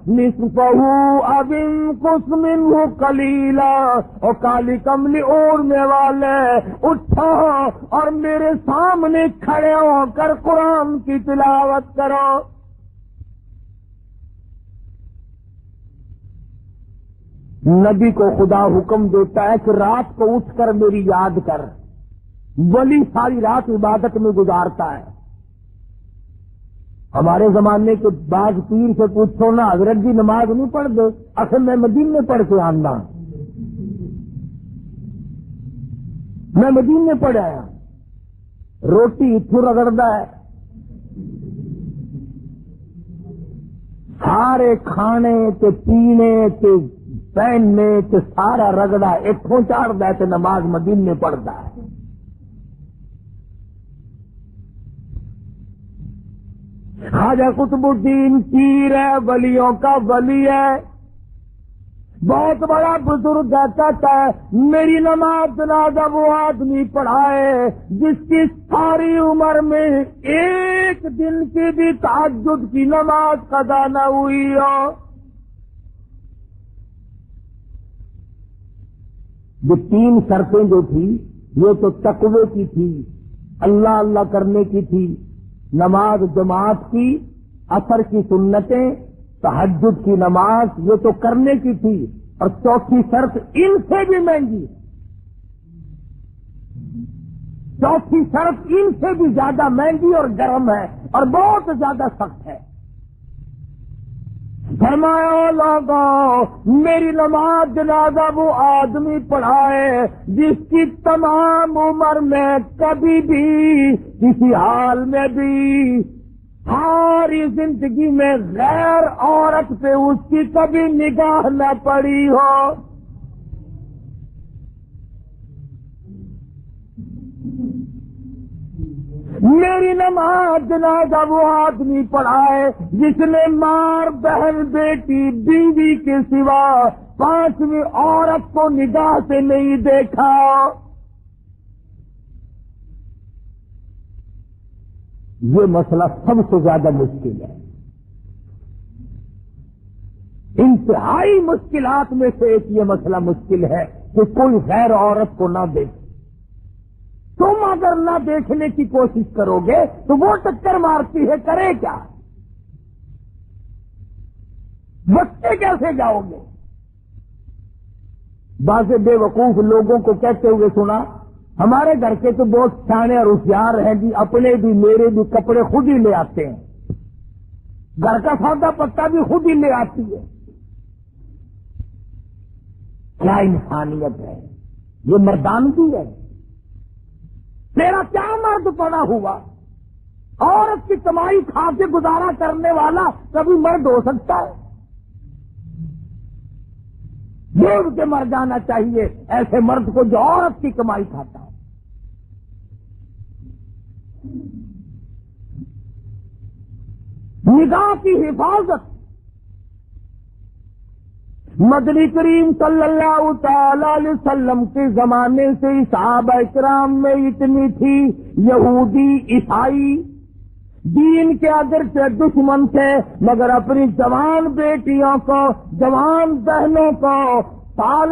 نصفہ او انقص منہ قلیلا، اور کالی کملی اوڑھنے والے اٹھو اور میرے سامنے کھڑے ہو کر قرآن کی تلاوت کرو۔ نبی کو خدا حکم دیتا ہے کہ رات کو اٹھ کر میری یاد کر، ولی ساری رات عبادت میں گزارتا ہے۔ ہمارے زمانے کے بعض پیر سے پوچھو نا حضرت جی نماز نہیں پڑھ دے، اصل میں مدینے پڑھ کے آنا، میں مدینے پڑھ آیا، روٹی اتھو رگڑتا ہے، سارے کھانے تے پینے تے پہننے تے سارا رگڑا اتھوں چاڑتا ہے تے نماز مدینے پڑھتا ہے۔ خواجہ قطب الدین پیر ہے، ولیوں کا ولی ہے، بہت بڑا بزرگ ہے، کہتا ہے میری نماز جنازہ وہ آدمی پڑھائے جس کی ساری عمر میں ایک دن کی بھی تہجد کی نماز قضا نہ ہوئی ہو۔ یہ تین شرطیں جو تھی یہ تو تقوی کی تھی، اللہ اللہ کرنے کی تھی، نماز جماعت کی، عصر کی سنتیں، تہجد کی نماز یہ تو کرنے کی تھی، اور چوتھی شرط ان سے بھی مہنگی، چوتھی شرط ان سے بھی زیادہ مہنگی اور گرم ہے اور بہت زیادہ سخت ہے۔ فرمایا لوگوں میری نماز جنازہ وہ آدمی پڑھائے جس کی تمام عمر میں کبھی بھی کسی حال میں بھی ساری زندگی میں غیر عورت پہ اس کی کبھی نگاہ نہ پڑی ہو۔ میری نماز جنازہ وہ آدمی پڑھائے جس نے ماں، بہن، بیٹی، بیوی کے سوا پانچویں عورت کو نگاہ سے نہیں دیکھا۔ یہ مسئلہ سب سے زیادہ مشکل ہے، انتہائی مشکلات میں سے ایک یہ مسئلہ مشکل ہے کہ کوئی غیر عورت کو نہ دیکھے۔ تم اگر نہ دیکھنے کی کوشش کرو گے تو وہ ٹکر مارتی ہے، کرے کیا؟ بچتے کیسے جاؤ گے؟ بعض بے وقوف لوگوں کو کہتے ہوئے سنا، ہمارے گھر کے تو بہت سیانے اور ہوشیار ہیں جی، اپنے بھی میرے بھی کپڑے خود ہی لے آتے ہیں، گھر کا سودا پتا بھی خود ہی لے آتی ہے۔ کیا انسانیت ہے، یہ مردانگی ہے۔ تیرا کیا مرد پڑا ہوا؟ عورت کی کمائی کھا کے گزارا کرنے والا کبھی مرد ہو سکتا ہے؟ دیو کے مر جانا چاہیے ایسے مرد کو جو عورت کی کمائی کھاتا ہو۔ نگاہ کی حفاظت مدنی کریم صلی اللہ تعالی علیہ وسلم کے زمانے سے صحابہ کرام میں اتنی تھی، یہودی عیسائی دین کے اگرچہ دشمن تھے مگر اپنی جوان بیٹیوں کو، جوان بہنوں کو سال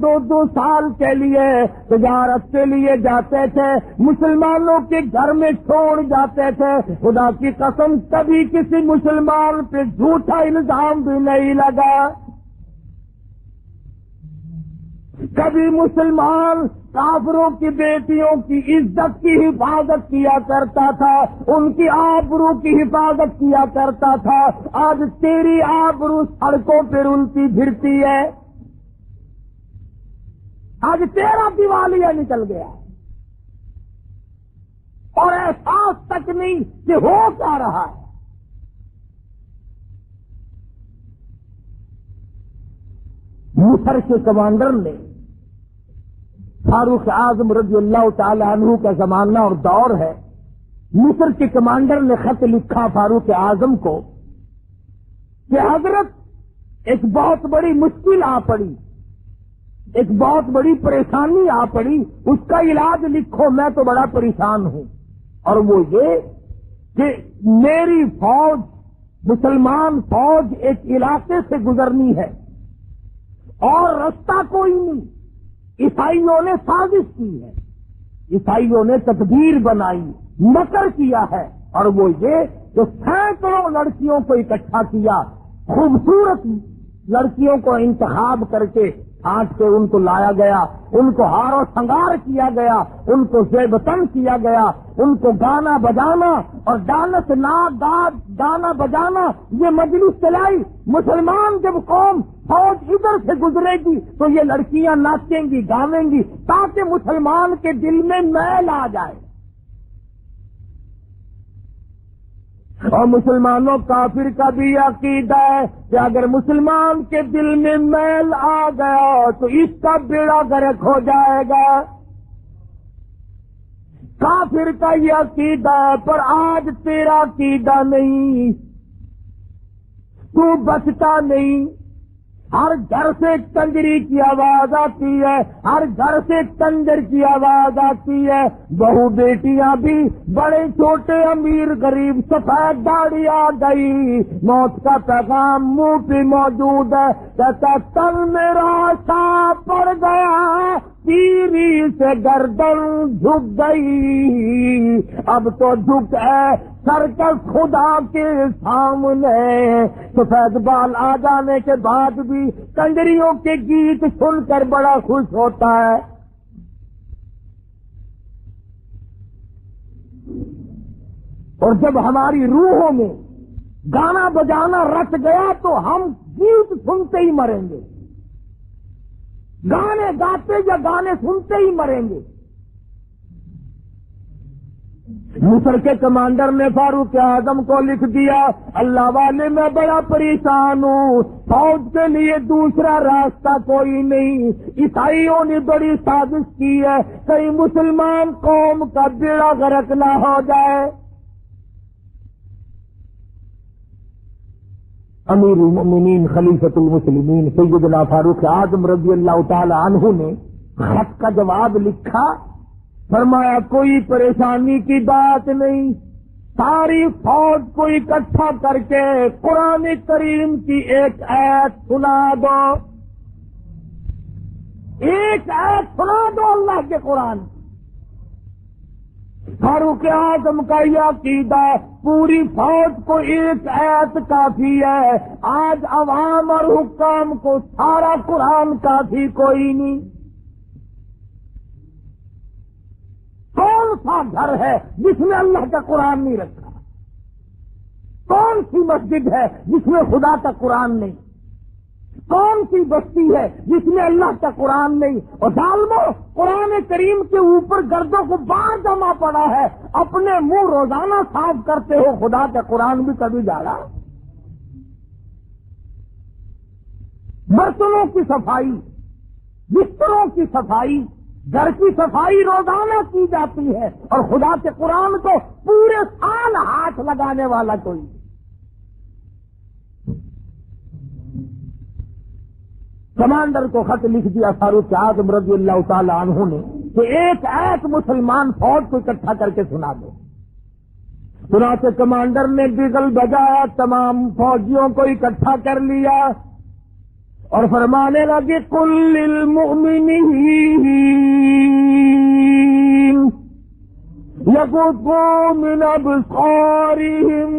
2 سال کے لیے تجارت کے لیے جاتے تھے، مسلمانوں کے گھر میں چھوڑ جاتے تھے۔ خدا کی قسم کبھی کسی مسلمان پہ جھوٹا الزام بھی نہیں لگا، کبھی مسلمان کافروں کی بیٹیوں کی عزت کی حفاظت کیا کرتا تھا، ان کی آبرو کی حفاظت کیا کرتا تھا۔ آج تیری آبرو سڑکوں پہ رلتی پھرتی ہے، آج تیرا دیوالیہ نکل گیا اور احساس تک نہیں کہ ہو کیا رہا ہے۔ مصر کے کمانڈر نے فاروق اعظم رضی اللہ تعالی عنہ کا زمانہ اور دور ہے، مصر کے کمانڈر نے خط لکھا فاروق اعظم کو کہ حضرت ایک بہت بڑی مشکل آ پڑی، ایک بہت بڑی پریشانی آ پڑی، اس کا علاج لکھو، میں تو بڑا پریشان ہوں۔ اور وہ یہ کہ میری فوج، مسلمان فوج ایک علاقے سے گزرنی ہے اور رستہ کوئی نہیں، عیسائیوں نے سازش کی ہے، عیسائیوں نے تدبیر بنائی، مکر کیا ہے، اور وہ یہ کہ سینکڑوں لڑکیوں کو اکٹھا کیا، خوبصورت لڑکیوں کو انتخاب کر کے آج کے ان کو لایا گیا، ان کو ہار و سنگار کیا گیا، ان کو زیب تن کیا گیا، ان کو گانا بجانا اور ڈانس گانا بجانا یہ مجلس چلائی۔ مسلمان جب قوم فوج ادھر سے گزرے گی تو یہ لڑکیاں ناچیں گی، گاویں گی، تاکہ مسلمان کے دل میں میل آ جائے۔ اور مسلمانوں کافر کا بھی عقیدہ ہے کہ اگر مسلمان کے دل میں میل آ گیا تو اس کا بیڑا غرق ہو جائے گا۔ کافر کا یہ عقیدہ ہے، پر آج تیرا عقیدہ نہیں، تو بچتا نہیں۔ ہر گھر سے کنجری کی آواز آتی ہے، ہر گھر سے کنجر کی آواز آتی ہے، بہو بیٹیاں بھی، بڑے چھوٹے امیر غریب، سفید داڑھی آ گئی، موت کا پیغام منہ پہ موجود ہے، کہتا تن میرا سا پڑ گیا، تیری سے گردن جھک گئی، اب تو جھک ہے سر کا خدا کے سامنے۔ سفید بال آ جانے کے بعد بھی کنجریوں کے گیت سن کر بڑا خوش ہوتا ہے۔ اور جب ہماری روحوں میں گانا بجانا رچ گیا تو ہم گیت سنتے ہی مریں گے، گانے گاتے یا گانے سنتے ہی مریں گے۔ مصر کے کمانڈر نے فاروق اعظم کو لکھ دیا، اللہ والے میں بڑا پریشان ہوں، فوج کے لیے دوسرا راستہ کوئی نہیں، عیسائیوں نے بڑی سازش کی ہے، کہیں مسلمان قوم کا بیڑا غرق نہ ہو جائے۔ امیر المؤمنین خلیفۃ المسلمین سیدنا فاروق اعظم رضی اللہ تعالی عنہ نے خط کا جواب لکھا، فرمایا کوئی پریشانی کی بات نہیں، ساری فوج کو اکٹھا کر کے قرآن کریم کی ایک آیت سنا دو، ایک آیت سنا دو اللہ کے قرآن۔ فاروق اعظم کا یہ عقیدہ، پوری فوج کو ایک آیت کافی ہے، آج عوام اور حکام کو سارا قرآن کافی کوئی نہیں۔ کون سا گھر ہے جس میں اللہ کا قرآن نہیں رکھا؟ کون سی مسجد ہے جس میں خدا کا قرآن نہیں؟ کون سی بستی ہے جس میں اللہ کا قرآن نہیں؟ اور ظالمو، قرآن کریم کے اوپر گردوں کو بار جمع پڑا ہے، اپنے منہ روزانہ صاف کرتے ہو، خدا کا قرآن بھی کبھی جاڑا؟ برتنوں کی صفائی، بستروں کی صفائی، گھر کی صفائی روزانہ کی جاتی ہے، اور خدا کے قرآن کو پورے سال ہاتھ لگانے والا کوئی۔ کمانڈر کو خط لکھ دیا فاروق اعظم رضی اللہ تعالی عنہ نے کہ ایک آیت مسلمان فوج کو اکٹھا کر کے سنا دو۔ چنانچہ کمانڈر نے بگل بجایا، تمام فوجیوں کو اکٹھا کر لیا اور فرمانے لگے قل للمؤمنین یغضوا من ابصارهم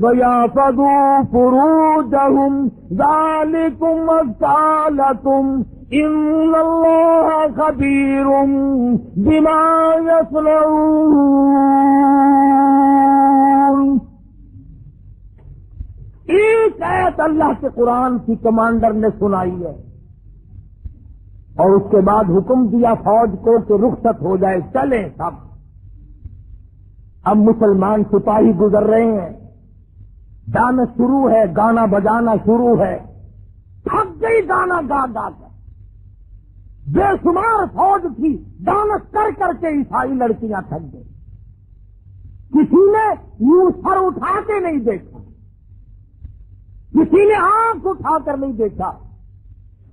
وَيَحْفَظُوا فُرُوجَهُمْ ذَلِكُمْ أَزْكَىٰ لَكُمْ إِنَّ اللَّهَ خَبِيرٌ بِمَا يَصْنَعُونَ۔ ایک آیت اللہ کے قرآن کی کمانڈر نے سنائی ہے اور اس کے بعد حکم دیا فوج کو کہ رخصت ہو جائے، چلیں سب۔ اب مسلمان سپاہی گزر رہے ہیں، ڈانس شروع ہے، گانا بجانا شروع ہے، تھک گئی گانا گا گا کر، بے شمار فوج تھی، ڈانس کر کر کے عیسائی لڑکیاں تھک گئی، کسی نے یوں سر اٹھا کے نہیں دیکھا، کسی نے آنکھ اٹھا کر نہیں دیکھا۔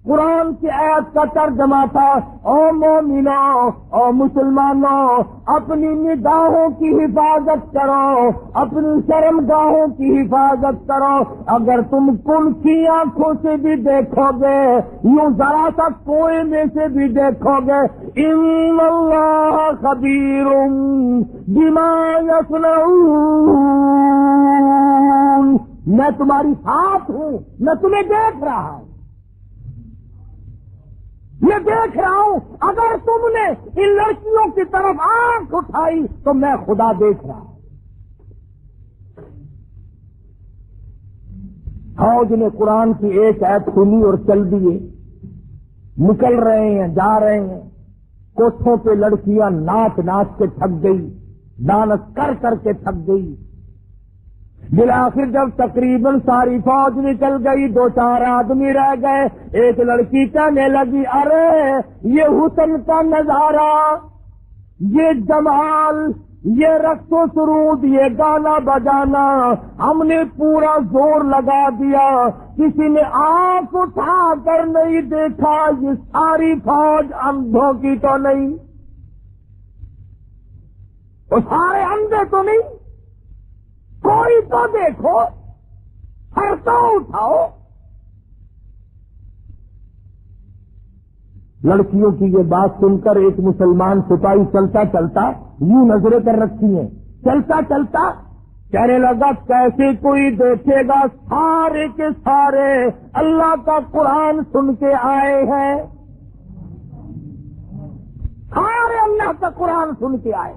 قرآن کی آیت کا ترجمہ تھا او مومنوں، او مسلمانوں، اپنی نگاہوں کی حفاظت کرو، اپنی شرمگاہوں کی حفاظت کرو۔ اگر تم کن کی آنکھوں سے بھی دیکھو گے، یوں ذرا سا کوئے میں سے بھی دیکھو گے، ان اللہ خبیر بما یصنعون، میں تمہاری ساتھ ہوں، میں تمہیں دیکھ رہا ہوں، میں دیکھ رہا ہوں۔ اگر تم نے ان لڑکیوں کی طرف آنکھ اٹھائی تو میں خدا دیکھ رہا ہوں۔ فوج نے قرآن کی ایک آیت سنی اور چل دیے، نکل رہے ہیں، جا رہے ہیں، کوٹھوں پہ لڑکیاں ناچ ناچ کے تھک گئی، ڈانس کر کر کے تھک گئی۔ بالآخر جب تقریباً ساری فوج نکل گئی، دو چار آدمی رہ گئے، ایک لڑکی کہنے لگی ارے یہ حسن کا نظارہ، یہ جمال، یہ رقص و سرود، یہ گانا بجانا، ہم نے پورا زور لگا دیا، کسی نے آنکھ اٹھا کر نہیں دیکھا، یہ ساری فوج اندھوں کی تو نہیں، وہ سارے اندھے تو نہیں، کوئی تو دیکھو، سر تو اٹھاؤ۔ لڑکیوں کی یہ بات سن کر ایک مسلمان سپاہی چلتا چلتا یوں نظریں کر رکھی ہیں، چلتا چلتا کہنے لگا کیسے کوئی دیکھے گا، سارے کے سارے اللہ کا قرآن سن کے آئے ہیں، سارے اللہ کا قرآن سن کے آئے،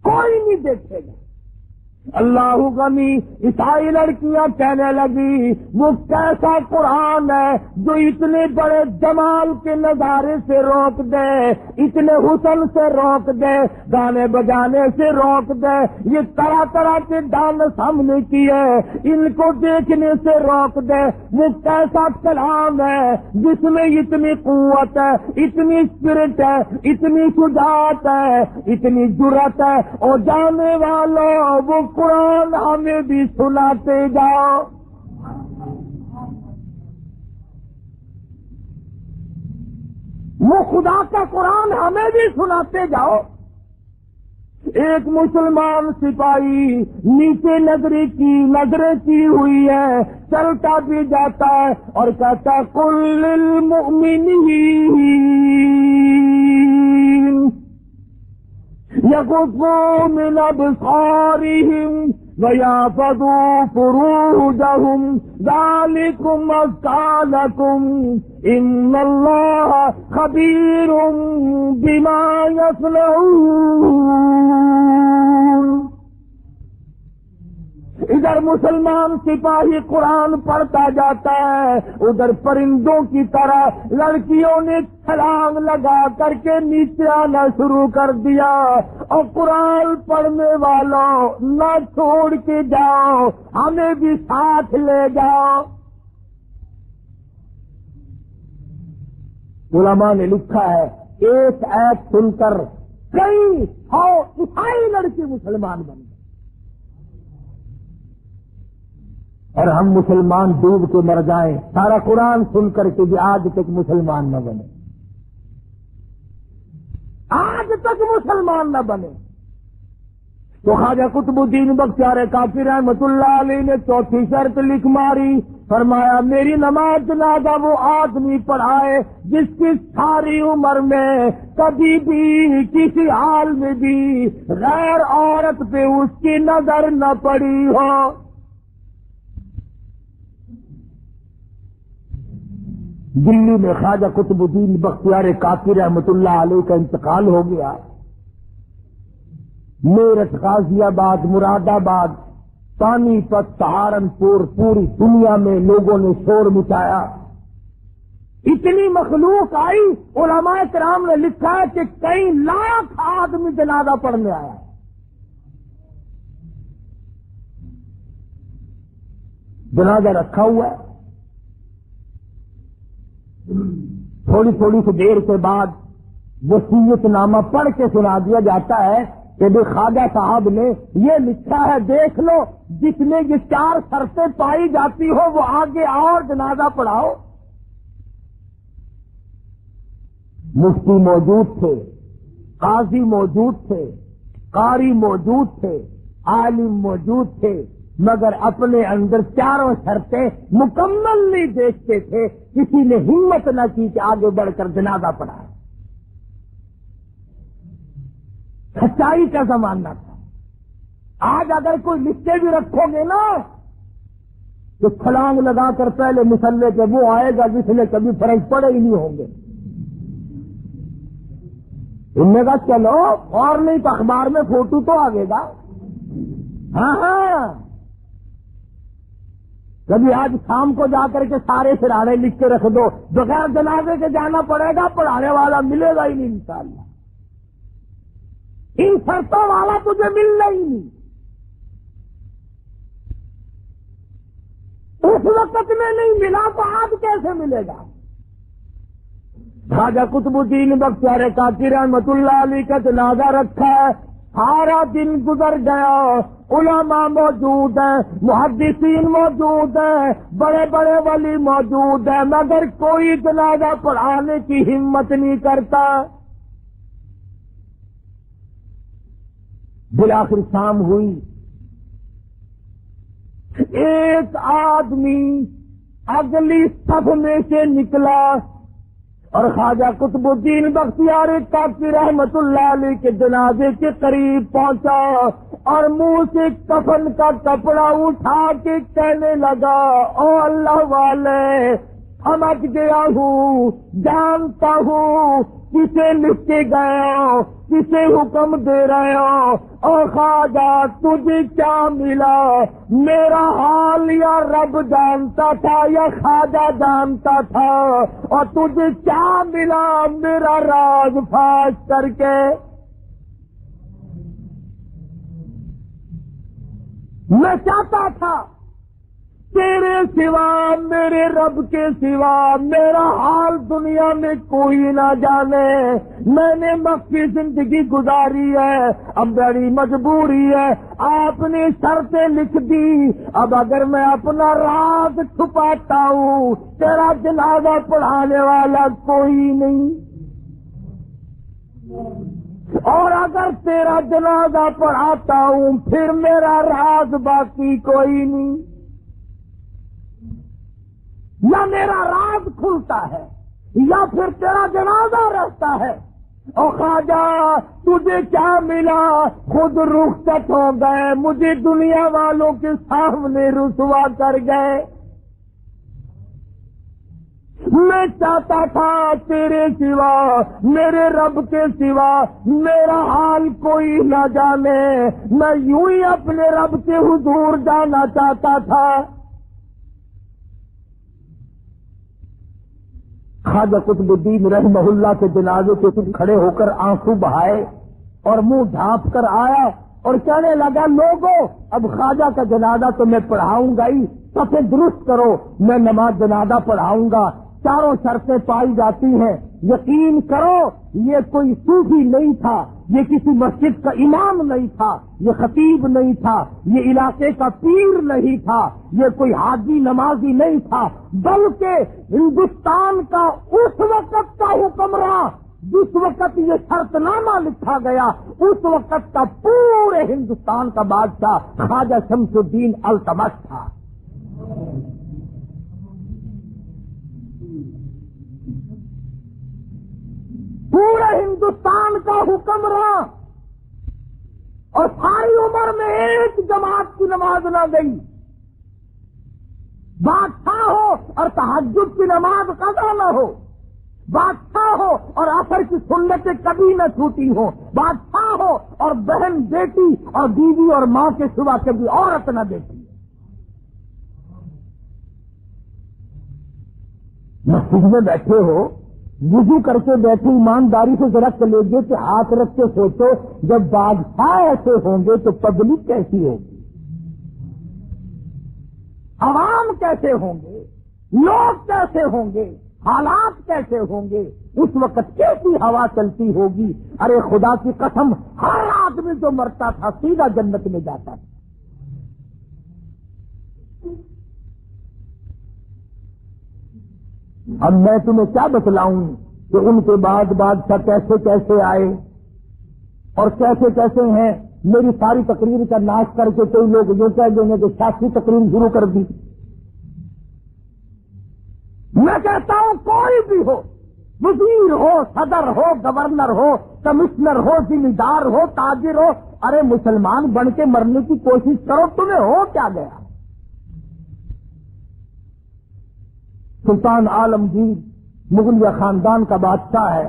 کوئی نہیں دیکھے گا۔ اللہ غنی، عیسائی لڑکیاں کہنے لگی وہ کیسا قرآن ہے جو اتنے بڑے جمال کے نظارے سے روک دے، اتنے حسن سے روک دے، گانے بجانے سے روک دے، یہ طرح طرح کے ڈانس ہم نے کیے ان کو دیکھنے سے روک دے، وہ کیسا کلام ہے جس میں اتنی قوت ہے، اتنی اسپرٹ ہے، اتنی شجاعت ہے، اتنی جرأت ہے، اور جانے والوں وہ قرآن ہمیں بھی سناتے جاؤ۔ وہ خدا کا قرآن ہمیں بھی سناتے جاؤ۔ ایک مسلمان سپاہی نیچے نظریں کی ہوئی ہے، چلتا بھی جاتا ہے اور کہتا قل للمؤمنین یغضوا من ابصارهم وَيَحْفَظُوا فُرُوجَهُمْ ذَلِكُمْ أَزْكَىٰ لَكُمْ إِنَّ اللَّهَ خَبِيرٌ بِمَا يَصْنَعُونَ۔ ادھر مسلمان سپاہی قرآن پڑھتا جاتا ہے، ادھر پرندوں کی طرح لڑکیوں نے چھلانگ لگا کر کے نیچے آنا شروع کر دیا، اور قرآن پڑھنے والوں نہ چھوڑ کے جاؤ، ہمیں بھی ساتھ لے جاؤ۔ علماء نے لکھا ہے ایک آیت سن کر کئی عیسائی لڑکی مسلمان بن گئے، اور ہم مسلمان ڈوب کے مر جائیں سارا قرآن سن کر کے بھی آج تک مسلمان نہ بنے، آج تک مسلمان نہ بنے۔ تو خواجہ قطب الدین بختیار کافی رحمت اللہ علیہ نے چوتھی شرط لکھ ماری، فرمایا میری نماز جنازہ وہ آدمی پڑھائے جس کی ساری عمر میں کبھی بھی کسی حال میں بھی غیر عورت پہ اس کی نظر نہ پڑی ہو۔ دلی میں خواجہ قطب الدین بختیار کافی رحمت اللہ علیہ کا انتقال ہو گیا۔ میرٹھ، غازی آباد، مراد آباد، پانی پت، سہارنپور، پوری دنیا میں لوگوں نے شور مچایا۔ اتنی مخلوق آئی، علماء کرام نے لکھا ہے کہ کئی لاکھ آدمی جنازہ پڑھنے آیا۔ جنازہ رکھا ہوا ہے، تھوڑی تھوڑی سی دیر کے بعد وصیت نامہ پڑھ کے سنا دیا جاتا ہے کہ بھی خواجہ صاحب نے یہ لکھا ہے، دیکھ لو جس میں یہ 4 شرطیں پائی جاتی ہو وہ آگے اور جنازہ پڑھاؤ۔ مفتی موجود تھے، قاضی موجود تھے، قاری موجود تھے، عالم موجود تھے، مگر اپنے اندر 4 شرطیں مکمل نہیں دیکھتے تھے۔ کسی نے ہمت نہ کی کہ آگے بڑھ کر جنازہ پڑھائے۔ سچائی کا زمانہ تھا۔ آج اگر کوئی لسٹیں بھی رکھو گے نا تو چھلانگ لگا کر پہلے مسلے کے وہ آئے گا جس نے کبھی فرق پڑے ہی نہیں ہوں گے۔ ان نے کہا چلو اور نہیں تو اخبار میں فوٹو تو آگے گا۔ ہاں کبھی آج شام کو جا کر کے سارے سرانے لکھ کے رکھ دو، بغیر جنازے کے جانا پڑے گا، پڑھانے والا ملے گا ہی نہیں انشاءاللہ۔ ان شرطوں والا تجھے ملنا ہی نہیں۔ اس وقت میں نہیں ملا تو آج کیسے ملے گا؟ خواجہ قطب الدین بختیار کافی رحمت اللہ علیہ کا جنازہ رکھا ہے، سارا دن گزر گیا، علماء موجود ہیں، محدثین موجود ہیں، بڑے بڑے ولی موجود ہیں، مگر کوئی جنازہ پڑھانے کی ہمت نہیں کرتا۔ بالآخر شام ہوئی، ایک آدمی اگلی صف میں سے نکلا اور خواجہ قطب الدین بختیار کافی رحمت اللہ علیہ کے جنازے کے قریب پہنچا اور منہ سے کفن کا کپڑا اٹھا کے کہنے لگا، او اللہ والے، سمجھ گیا ہوں، جانتا ہوں کسے لکھ کے گئے ہو، کسے حکم دے رہے ہو، اور خواجہ تجھے کیا ملا؟ میرا حال یا رب جانتا تھا یا خواجہ جانتا تھا، اور تجھے کیا ملا میرا راز فاش کر کے؟ میں چاہتا تھا تیرے سوا، میرے رب کے سوا میرا حال دنیا میں کوئی نہ جانے۔ میں نے مخفی زندگی گزاری ہے، اب بڑی مجبوری ہے، آپ نے شرطیں لکھ دی، اب اگر میں اپنا راز چھپاتا ہوں تیرا جنازہ پڑھانے والا کوئی نہیں، اور اگر تیرا جنازہ پڑھاتا ہوں پھر میرا راز باقی کوئی نہیں، یا میرا راز کھلتا ہے یا پھر تیرا جنازہ رہتا ہے۔ اور خواجہ تجھے کیا ملا؟ خود رخصت ہو گئے، مجھے دنیا والوں کے سامنے رسوا کر گئے۔ میں چاہتا تھا تیرے سوا، میرے رب کے سوا میرا حال کوئی نہ جانے، میں یوں ہی اپنے رب کے حضور جانا چاہتا تھا۔ خواجہ قطب الدین رحمہ اللہ کے جنازے کے پھر کھڑے ہو کر آنسو بہائے اور منہ ڈھانپ کر آیا اور کہنے لگا، لوگوں اب خواجہ کا جنازہ تو میں پڑھاؤں گا ہی، صفیں درست کرو، میں نماز جنازہ پڑھاؤں گا، 4 شرطیں پائی جاتی ہیں، یقین کرو یہ کوئی صوفی نہیں تھا، یہ کسی مسجد کا امام نہیں تھا، یہ خطیب نہیں تھا، یہ علاقے کا پیر نہیں تھا، یہ کوئی حاجی نمازی نہیں تھا، بلکہ ہندوستان کا اس وقت کا حکمراں جس وقت یہ شرط نامہ لکھا گیا اس وقت کا پورے ہندوستان کا بادشاہ خواجہ شمس الدین التمش تھا. پورے ہندوستان کا حکمراں، اور ساری عمر میں ایک جماعت کی نماز نہ گئی. بادشاہ ہو اور تہجد کی نماز قضا نہ ہو، بادشاہ ہو اور عصر کی سنتیں کبھی نہ چھوٹی ہو، بادشاہ ہو اور بہن بیٹی اور بیوی اور ماں کے سوا کبھی عورت نہ دیکھی. مسجد میں بیٹھے ہو، وضو کر کے بیٹھے، ایمانداری سے ذرا کلیجے کے ہاتھ رکھ کے سوچو جب بادشاہ ایسے ہوں گے تو پبلک کیسی ہوگی، عوام کیسے ہوں گے، لوگ کیسے ہوں گے، حالات کیسے ہوں گے، اس وقت کیسی ہوا چلتی ہوگی. ارے خدا کی قسم، ہر آدمی جو مرتا تھا سیدھا جنت میں جاتا تھا. اب میں تمہیں کیا بتلاؤں کہ ان کے بعد بادشاہ کیسے کیسے آئے اور کیسے کیسے ہیں. میری ساری تقریر کا ناش کر کے کئی لوگ یہ کہہ دیں گے کہ سیاسی تقریر شروع کر دی. میں کہتا ہوں کوئی بھی ہو، وزیر ہو، صدر ہو، گورنر ہو، کمشنر ہو، ذمہ دار ہو، تاجر ہو، ارے مسلمان بن کے مرنے کی کوشش کرو. تمہیں ہو کیا گیا؟ سلطان عالمگیر مغلیہ خاندان کا بادشاہ ہے.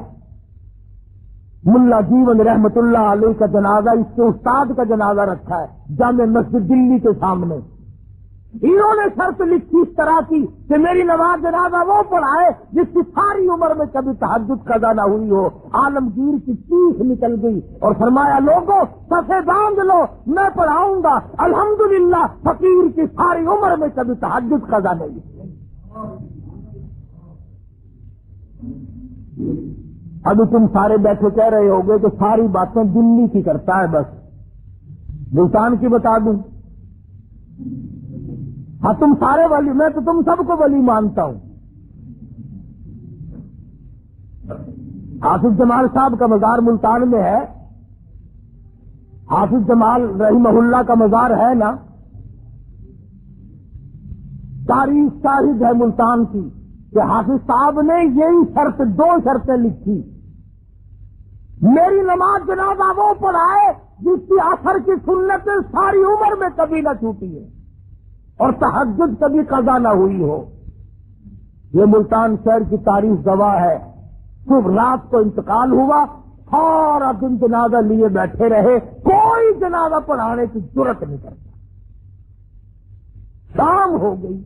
ملا جیون رحمت اللہ علیہ کا جنازہ، اس کے استاد کا جنازہ رکھا ہے جامع مسجد دلی کے سامنے. انہوں نے شرط لکھی اس طرح کی کہ میری نماز جنازہ وہ پڑھائے جس کی ساری عمر میں کبھی تہجد قضا نہ ہوئی ہو. عالمگیر کی چیخ نکل گئی اور فرمایا لوگوں صفے باندھ لو، میں پڑھاؤں گا. الحمدللہ فقیر کی ساری عمر میں کبھی تہجد قضا نہیں ہوئی. ابھی تم سارے بیٹھے کہہ رہے ہوگے کہ ساری باتیں دلی کی کرتا ہے، بس ملتان کی بتا دوں. ہاں تم سارے ولی، میں تو تم سب کو ولی مانتا ہوں. حافظ جمال صاحب کا مزار ملتان میں ہے. حافظ جمال رحمہ اللہ کا مزار ہے نا. تاریخ شاہد ہے ملتان کی کہ حافظ صاحب نے یہی شرط، دو شرطیں لکھی. میری نماز جنازہ وہ پڑھائے جس کی عصر کی سنت ساری عمر میں کبھی نہ چھوٹی ہے اور تہجد کبھی قضا نہ ہوئی ہو. یہ ملتان شہر کی تاریخ گواہ ہے. صبح رات کو انتقال ہوا، سارا دن جنازہ لیے بیٹھے رہے، کوئی جنازہ پڑھانے کی ضرورت نہیں کرتا. شام ہو گئی،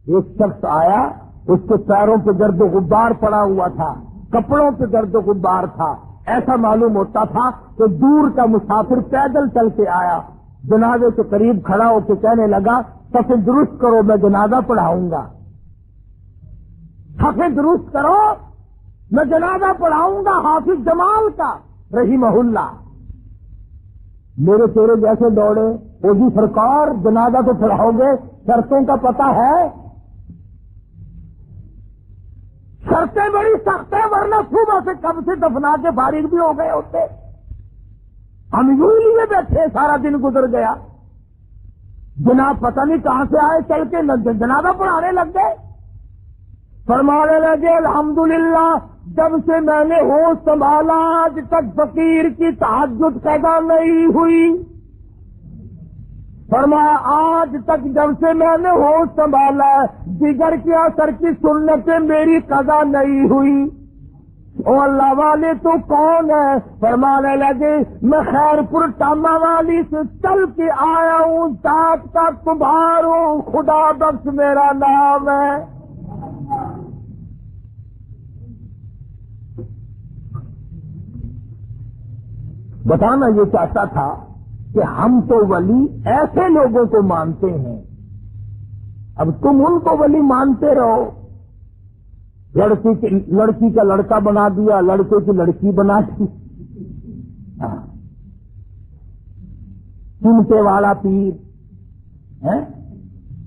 ایک شخص آیا، اس کے پیروں پہ گرد و غبار پڑا ہوا تھا، کپڑوں پہ گرد و غبار تھا. ایسا معلوم ہوتا تھا کہ دور کا مسافر پیدل چل کے آیا. جنازے کے قریب کھڑا ہو کے کہنے لگا صفیں درست کرو، میں جنازہ پڑھاؤں گا. صفیں درست کرو، میں جنازہ پڑھاؤں گا حافظ جمال کا رحمہ اللہ. میرے تیرے جیسے دوڑے، او جی سرکار جنازہ تو پڑھاؤ گے، شرطوں کا پتہ ہے؟ شرطیں بڑی سخت ہیں، ورنہ صبح سے کب سے دفنا کے فارغ بھی ہو گئے ہوتے. ہم یوں ہی لیے بیٹھے، سارا دن گزر گیا. جناب پتہ نہیں کہاں سے آئے چل کے جنازہ پڑھانے لگ گئے. فرمانے لگے الحمدللہ جب سے میں نے ہوش سنبھالا آج تک فقیر کی تہجد قضا نہیں ہوئی. فرمایا آج تک جب سے میں نے ہوش سنبھالا دیگر کی عصر کی سنتیں میری قضا نہیں ہوئی. او اللہ والے تو کون ہے؟ فرمانے لگے میں خیر پور ٹاما والی سے چل کے آیا ہوں، ذات کا کمبھار ہوں، خدا بخش میرا نام ہے. بتانا یہ چاہتا تھا کہ ہم تو ولی ایسے لوگوں کو مانتے ہیں. اب تم ان کو ولی مانتے رہو. لڑکی کا لڑکا بنا دیا، لڑکے کی لڑکی بنا دی. چمٹے والا پیر،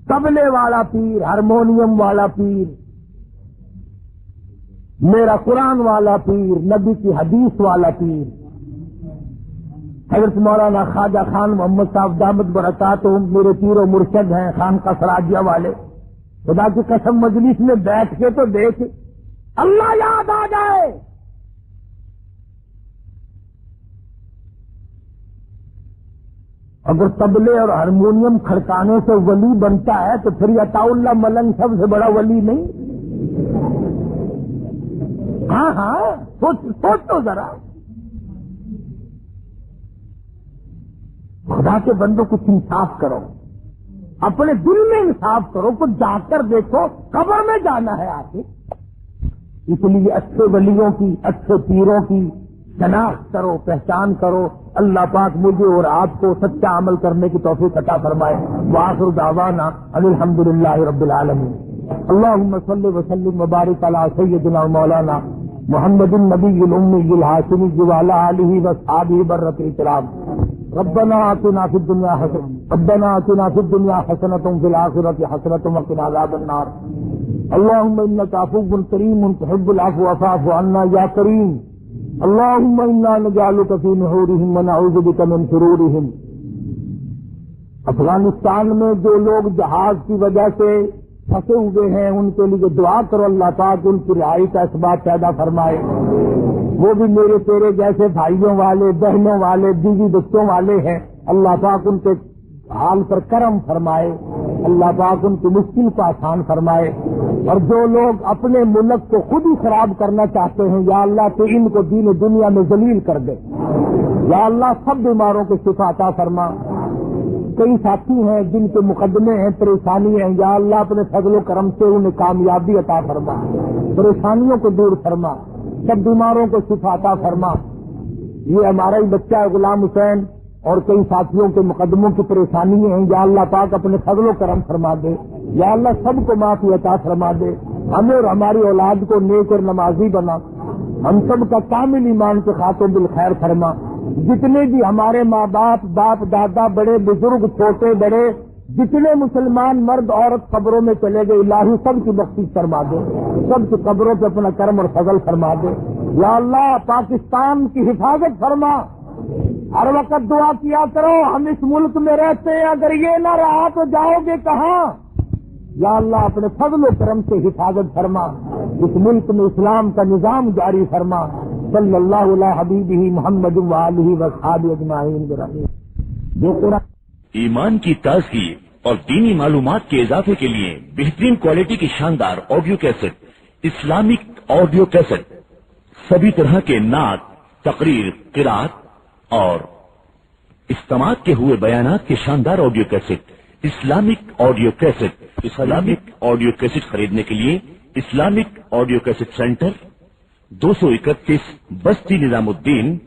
طبلے والا پیر، ہارمونیم والا پیر. میرا قرآن والا پیر، نبی کی حدیث والا پیر حضرت مولانا خواجہ خان محمد صاحب دامت برکاتہم میرے پیر و مرشد ہیں، خانقاہ سراجیہ والے. خدا کی قسم مجلس میں بیٹھ کے تو دیکھ اللہ یاد آ جائے. اگر طبلے اور ہارمونیم کھڑکانے سے ولی بنتا ہے تو پھر عطا اللہ ملنگ سب سے بڑا ولی نہیں؟ ہاں ہاں سوچ تو ذرا. خدا کے بندوں کچھ انصاف کرو، اپنے دل میں انصاف کرو، کچھ جا کر دیکھو، قبر میں جانا ہے آخر. اس لیے اچھے ولیوں کی، اچھے پیروں کی شناخت کرو، پہچان کرو. اللہ پاک مجھے اور آپ کو سچا عمل کرنے کی توفیق عطا فرمائے. وآخر دعوانا ان الحمدللہ رب العالمین. اللہم صل وسلم وبارک علی سیدنا مولانا محمد النبی الأمی الہاشمی وعلی آلہ واصحابہ برۃ الکرام. ربنا آتنا فی الدنیا حسنۃ وفی الآخرۃ حسنۃ وقنا عذاب النار. اللہم انک عفو کریم تحب العفو فاعف عنا یا کریم. اللہم انا نجعلک فی نحورہم ونعوذ بک من شرورہم. افغانستان میں جو لوگ جہاز کی وجہ سے پھنسے ہوئے ہیں ان کے لیے دعا کرو، اللہ پاک ان کی رہائی کا اسباب پیدا فرمائے. وہ بھی میرے تیرے جیسے بھائیوں والے، بہنوں والے، بیوی بچوں والے ہیں. اللہ پاک ان کے حال پر کرم فرمائے، اللہ پاک ان کی مشکل کو آسان فرمائے. اور جو لوگ اپنے ملک کو خود ہی خراب کرنا چاہتے ہیں یا اللہ تو ان کو دین و دنیا میں ذلیل کر دے. یا اللہ سب بیماروں کو شفا عطا فرما. کئی ساتھی ہیں جن کے مقدمے ہیں، پریشانی ہیں، یا اللہ اپنے فضل و کرم سے انہیں کامیابی عطا فرما، پریشانیوں کو دور فرما، سب بیماروں کو شفا عطا فرما. یہ ہمارا ہی بچہ ہے غلام حسین اور کئی ساتھیوں کے مقدموں کی پریشانی ہیں، یا اللہ پاک اپنے فضل و کرم فرما دے. یا اللہ سب کو معافی عطا فرما دے. ہمیں اور ہماری اولاد کو نیک اور نمازی بنا. ہم سب کا کامل ایمان کے خاتم بالخیر فرما. جتنے بھی ہمارے ماں باپ دادا، بڑے بزرگ، چھوٹے بڑے، جتنے مسلمان مرد عورت قبروں میں چلے گئے، الہی سب کی بخشش فرما دے، سب کی قبروں پہ اپنا کرم اور فضل فرما دے. یا اللہ پاکستان کی حفاظت فرما. ہر وقت دعا کیا کرو، ہم اس ملک میں رہتے ہیں، اگر یہ نہ رہا تو جاؤ گے کہاں؟ یا اللہ اپنے فضل و کرم سے حفاظت فرما. اس ملک میں اسلام کا نظام جاری فرما. صلی اللہ علیہ حبیبہ محمد وآلہ وصحابہ اجمعین برحمتہ. جو قرآن ایمان کی تازگی اور دینی معلومات کے اضافے کے لیے بہترین کوالٹی کی شاندار audio cassette, Islamic audio cassette, سبھی طرح کے نعت، تقریر، قرات اور استماعت کے ہوئے بیانات کے شاندار audio cassette, Islamic audio cassette. Islamic audio cassette خریدنے کے لیے اسلامک آڈیو کیسٹ سینٹر 231 بستی نظام الدین